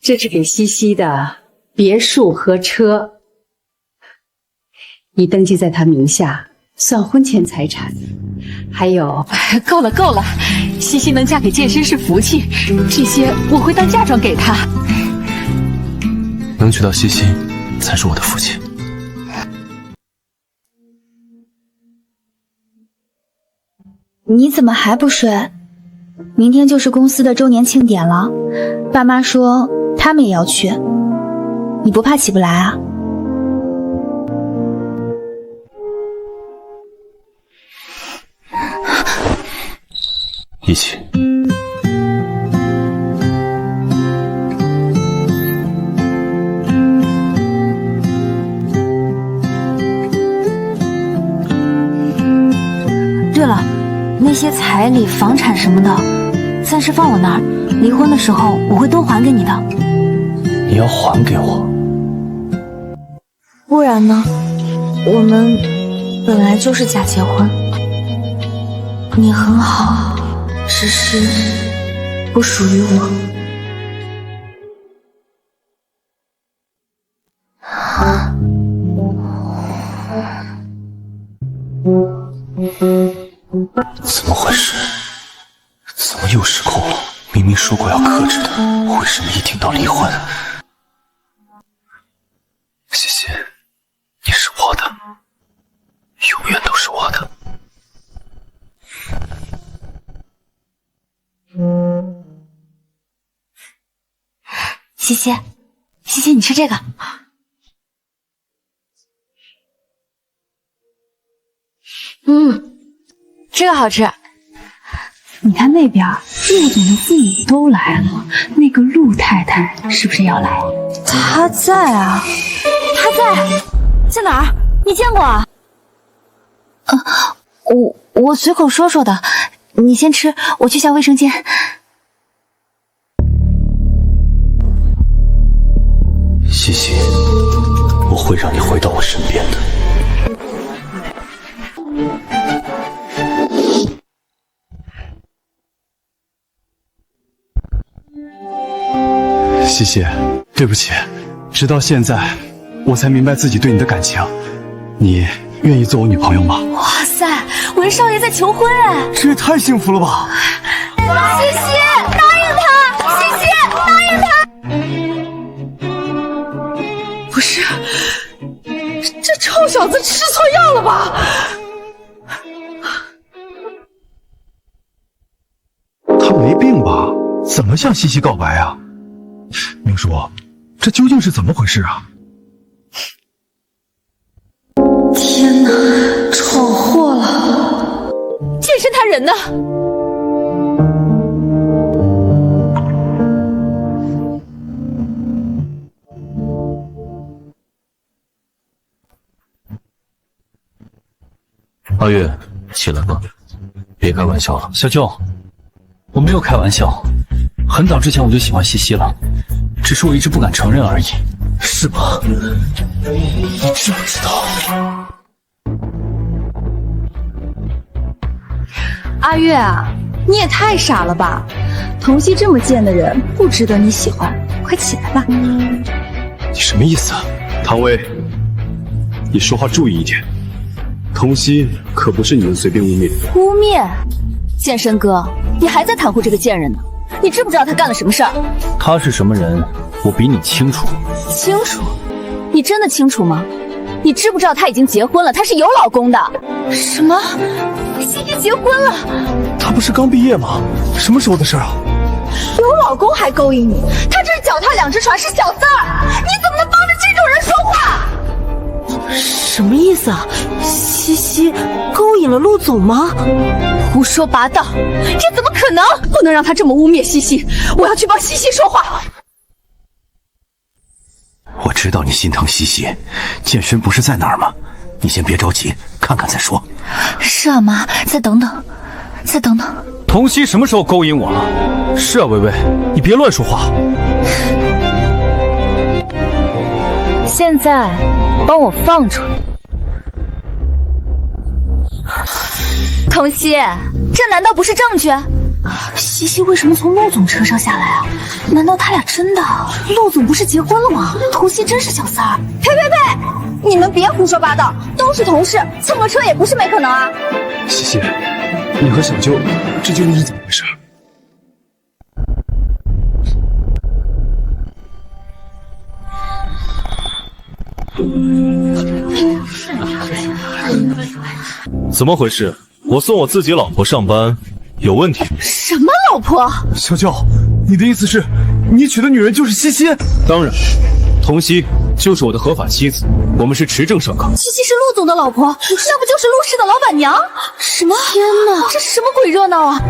这是给西西的别墅和车，你登记在她名下，算婚前财产。还有，够了够了，西西能嫁给健身是福气，这些我会当嫁妆给她。能娶到西西，才是我的福气。你怎么还不睡？明天就是公司的周年庆典了，爸妈说他们也要去，你不怕起不来啊？一起。对了，那些彩礼、房产什么的，暂时放我那儿，离婚的时候我会都还给你的。你要还给我？不然呢？我们本来就是假结婚。你很好，只是不属于我。怎么回事？怎么又失控了？明明说过要克制的，为什么一听到离婚？西西，你是我的，永远都是我的。西西，西西，你吃这个。这个好吃。你看那边，陆总的父母都来了，那个陆太太是不是要来？她在啊，她在哪儿？你见过啊？我随口说说的，你先吃，我去下卫生间。西西，我会让你回到我身边的。西西，对不起，直到现在我才明白自己对你的感情。你愿意做我女朋友吗？哇塞，文少爷在求婚哎！这也太幸福了吧！西西，答应他！西西，答应他！不是，这臭小子吃错药了吧？他没病吧？怎么向西西告白啊？明叔，这究竟是怎么回事啊？天哪，闯祸了！健身他人呢？阿月，起来吧，别开玩笑了。小舅，我没有开玩笑，很早之前我就喜欢西西了，只是我一直不敢承认而已。是吗？你知不知道？阿月啊，你也太傻了吧！童熙这么贱的人，不值得你喜欢。快起来吧！你什么意思啊？唐薇，你说话注意一点。童熙可不是你能随便污蔑的。污蔑？健身哥，你还在袒护这个贱人呢？你知不知道他干了什么事儿？他是什么人，我比你清楚。清楚？你真的清楚吗？你知不知道他已经结婚了？他是有老公的。什么？西西结婚了？他不是刚毕业吗？什么时候的事啊？有老公还勾引你？他这是脚踏两只船，是小三儿！你怎么能帮着这种人说话？什么意思啊？西西勾引了陆总吗？胡说八道！这怎么可能？不能让他这么污蔑西西！我要去帮西西说话。我知道你心疼西西，健身不是在哪儿吗？你先别着急，看看再说。是啊，妈，再等等，再等等。童熙什么时候勾引我了？是啊，薇薇，你别乱说话。现在帮我放出来。童熙，这难道不是证据？西西为什么从陆总车上下来啊？难道他俩真的？陆总不是结婚了吗？童熙真是小三儿？呸呸呸！你们别胡说八道，都是同事，蹭个车也不是没可能啊！西西，你和小舅这究竟是怎么回事？怎么回事？我送我自己老婆上班有问题？什么老婆？小舅，你的意思是，你娶的女人就是西西？当然，童熙就是我的合法妻子，我们是持证上岗。西西是陆总的老婆，那不就是陆氏的老板娘？什么？天哪，这是什么鬼热闹啊！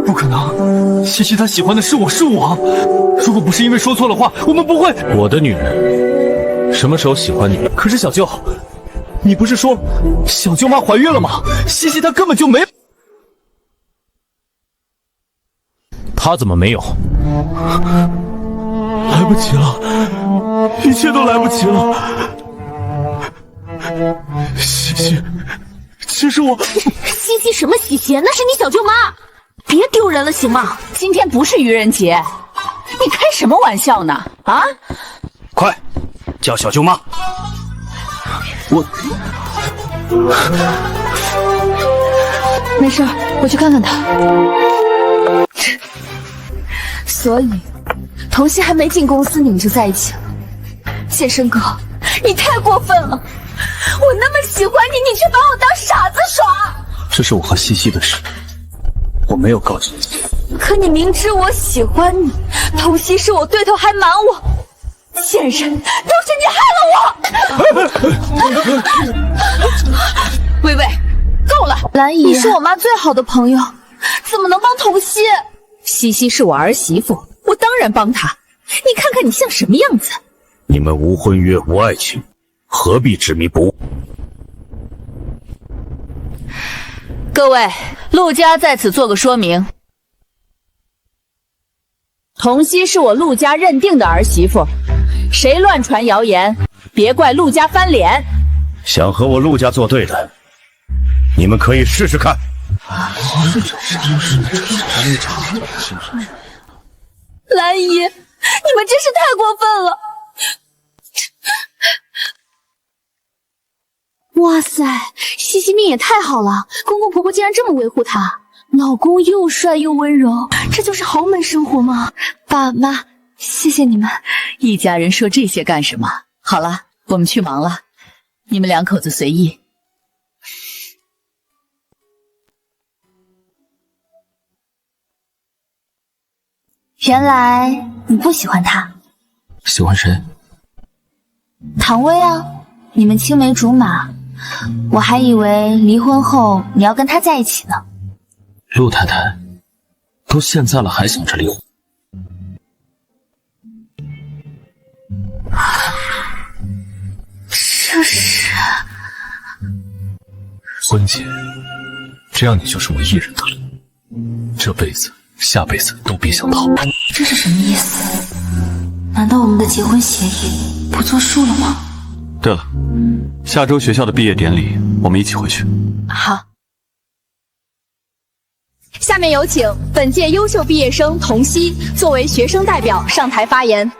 不可能，西西她喜欢的是我，是我。如果不是因为说错了话，我们不会。我的女人什么时候喜欢你？可是小舅，你不是说小舅妈怀孕了吗？西西她根本就没……她怎么没有？来不及了，一切都来不及了。西西，其实我……西西什么西西？那是你小舅妈，别丢人了行吗？今天不是愚人节，你开什么玩笑呢？啊！快，叫小舅妈。没事，我去看看他。所以，童曦还没进公司，你们就在一起了。剑生哥，你太过分了！我那么喜欢你，你却把我当傻子耍。这是我和西西的事，我没有告诉你。可你明知我喜欢你，童曦是我对头还瞒我，贱人，都是你害了我！薇薇，够了！兰姨，你是我妈最好的朋友，怎么能帮童曦？西西是我儿媳妇，我当然帮她。你看看你像什么样子？你们无婚约无爱情，何必执迷不悟？各位，陆家在此做个说明。童曦是我陆家认定的儿媳妇，谁乱传谣言，别怪陆家翻脸。想和我陆家作对的，你们可以试试看。兰姨，你们真是太过分了！哇塞，西西命也太好了，公公婆婆竟然这么维护她，老公又帅又温柔，这就是豪门生活吗？爸妈，谢谢你们。一家人说这些干什么？好了，我们去忙了，你们两口子随意。原来你不喜欢他。喜欢谁？唐薇啊，你们青梅竹马，我还以为离婚后你要跟他在一起呢。陆太太，都现在了还想着离婚？这是婚戒，这样你就是我一人的了，这辈子下辈子都别想逃。这是什么意思？难道我们的结婚协议不作数了吗？对了，下周学校的毕业典礼，我们一起回去。好。下面有请本届优秀毕业生童曦作为学生代表上台发言。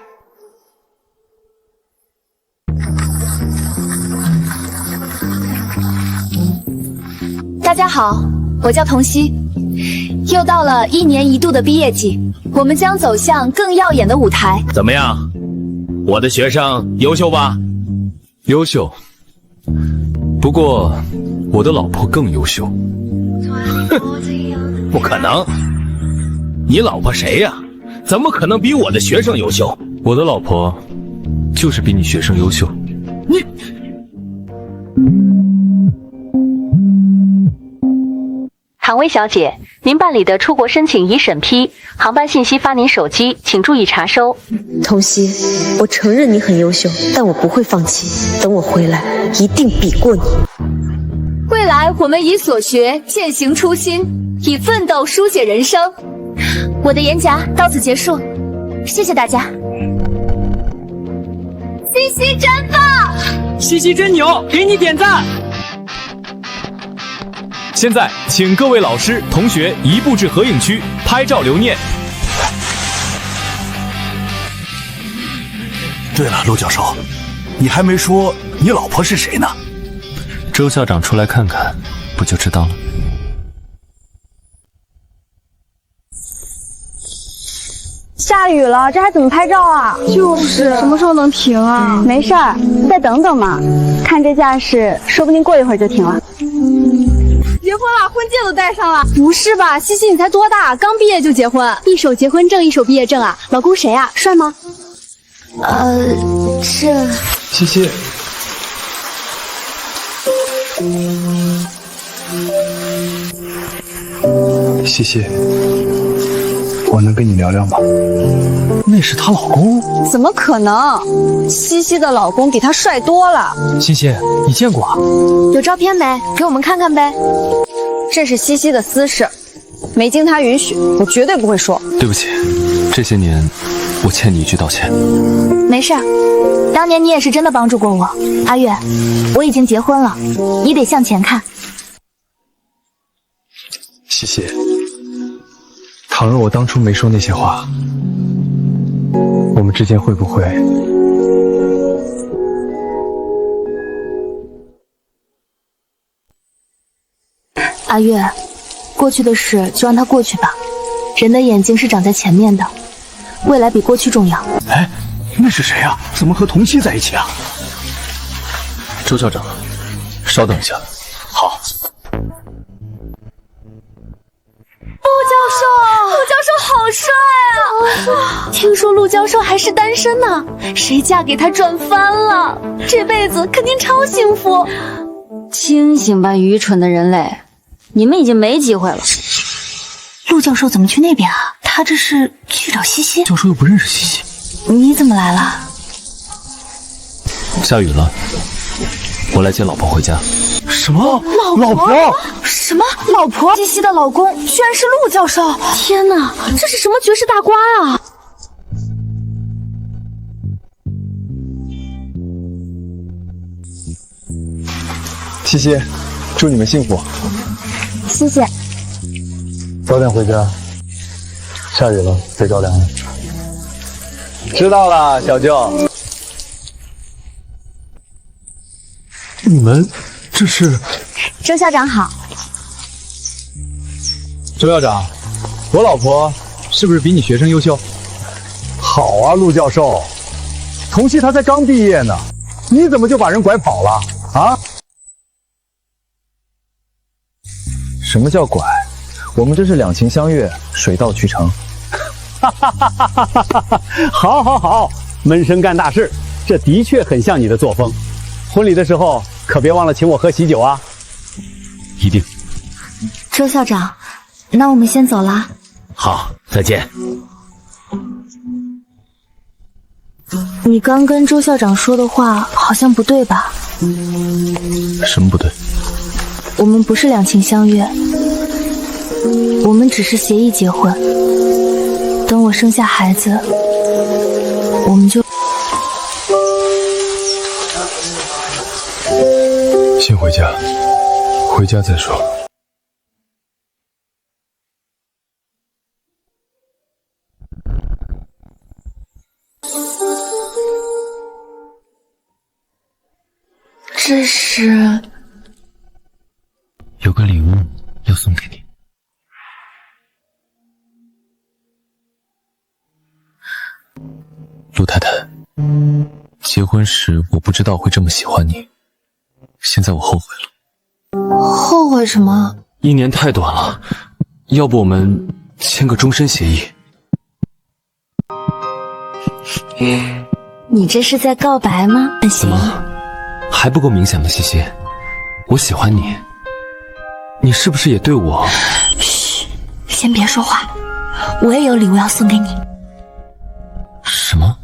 大家好，我叫童曦。又到了1年1度的毕业季，我们将走向更耀眼的舞台。怎么样，我的学生优秀吧？优秀，不过我的老婆更优秀。哼，不可能！你老婆谁呀？怎么可能比我的学生优秀？我的老婆就是比你学生优秀。你。唐薇小姐，您办理的出国申请已审批，航班信息发您手机，请注意查收。童曦，我承认你很优秀，但我不会放弃，等我回来，一定比过你。未来我们以所学践行初心，以奋斗书写人生。我的演讲到此结束，谢谢大家。西西真棒，西西真牛，给你点赞。现在，请各位老师、同学移步至合影区拍照留念。对了，陆教授，你还没说你老婆是谁呢？周校长出来看看，不就知道了？下雨了，这还怎么拍照啊？就是什么时候能停啊？没事儿，再等等嘛。看这架势，说不定过一会儿就停了。结婚了，婚戒都戴上了。不是吧，西西你才多大？刚毕业就结婚？一手结婚证，一手毕业证啊？老公谁啊？帅吗？这……西西，西西，我能跟你聊聊吗？那是她老公？怎么可能？西西的老公比她帅多了。西西，你见过啊？有照片没？给我们看看呗。这是西西的私事，没经她允许，我绝对不会说。对不起，这些年我欠你一句道歉。没事，当年你也是真的帮助过我。阿月，我已经结婚了，你得向前看。西西，倘若我当初没说那些话，我们之间会不会……阿月，过去的事就让它过去吧。人的眼睛是长在前面的，未来比过去重要。哎，那是谁啊？怎么和童曦在一起啊？周校长，稍等一下。好。陆教授好帅啊！听说陆教授还是单身呢，谁嫁给他赚翻了，这辈子肯定超幸福。清醒吧，愚蠢的人类，你们已经没机会了。陆教授怎么去那边啊？他这是去找西西？教授又不认识西西，你怎么来了？下雨了，我来接老婆回家。什么？老婆？什么老婆？西西的老公居然是陆教授！天哪，这是什么绝世大瓜啊！西西，祝你们幸福。谢谢。早点回家，下雨了，别着凉了。知道了，小舅。你们这是？周校长好。周校长，我老婆是不是比你学生优秀？好啊，陆教授，童曦她才刚毕业呢，你怎么就把人拐跑了啊？什么叫拐？我们这是两情相悦，水到渠成。哈哈哈哈哈哈！好，好，好，闷声干大事，这的确很像你的作风。婚礼的时候可别忘了请我喝喜酒啊！一定。周校长，那我们先走了。好，再见。你刚跟周校长说的话好像不对吧？什么不对？我们不是两情相悦，我们只是协议结婚。等我生下孩子，我们就……先回家，回家再说。这是有个礼物要送给你。陆太太，结婚时我不知道会这么喜欢你，现在我后悔了。后悔什么？ 1年太短了，要不我们签个终身协议？你这是在告白吗？怎么还不够明显吗？西西，我喜欢你，你是不是也对我？嘘，先别说话，我也有礼物要送给你。什么？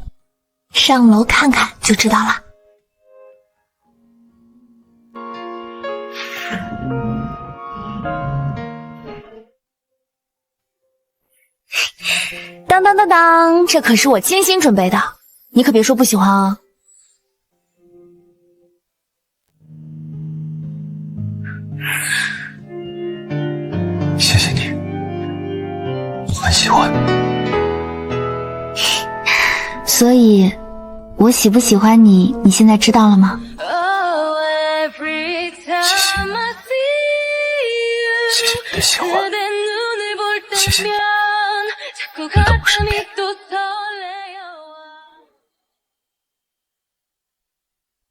上楼看看就知道了。当当当当，这可是我精心准备的，你可别说不喜欢啊。谢谢你，我很喜欢。所以，我喜不喜欢你，你现在知道了吗？谢谢你的喜欢，谢谢你，你到我身边。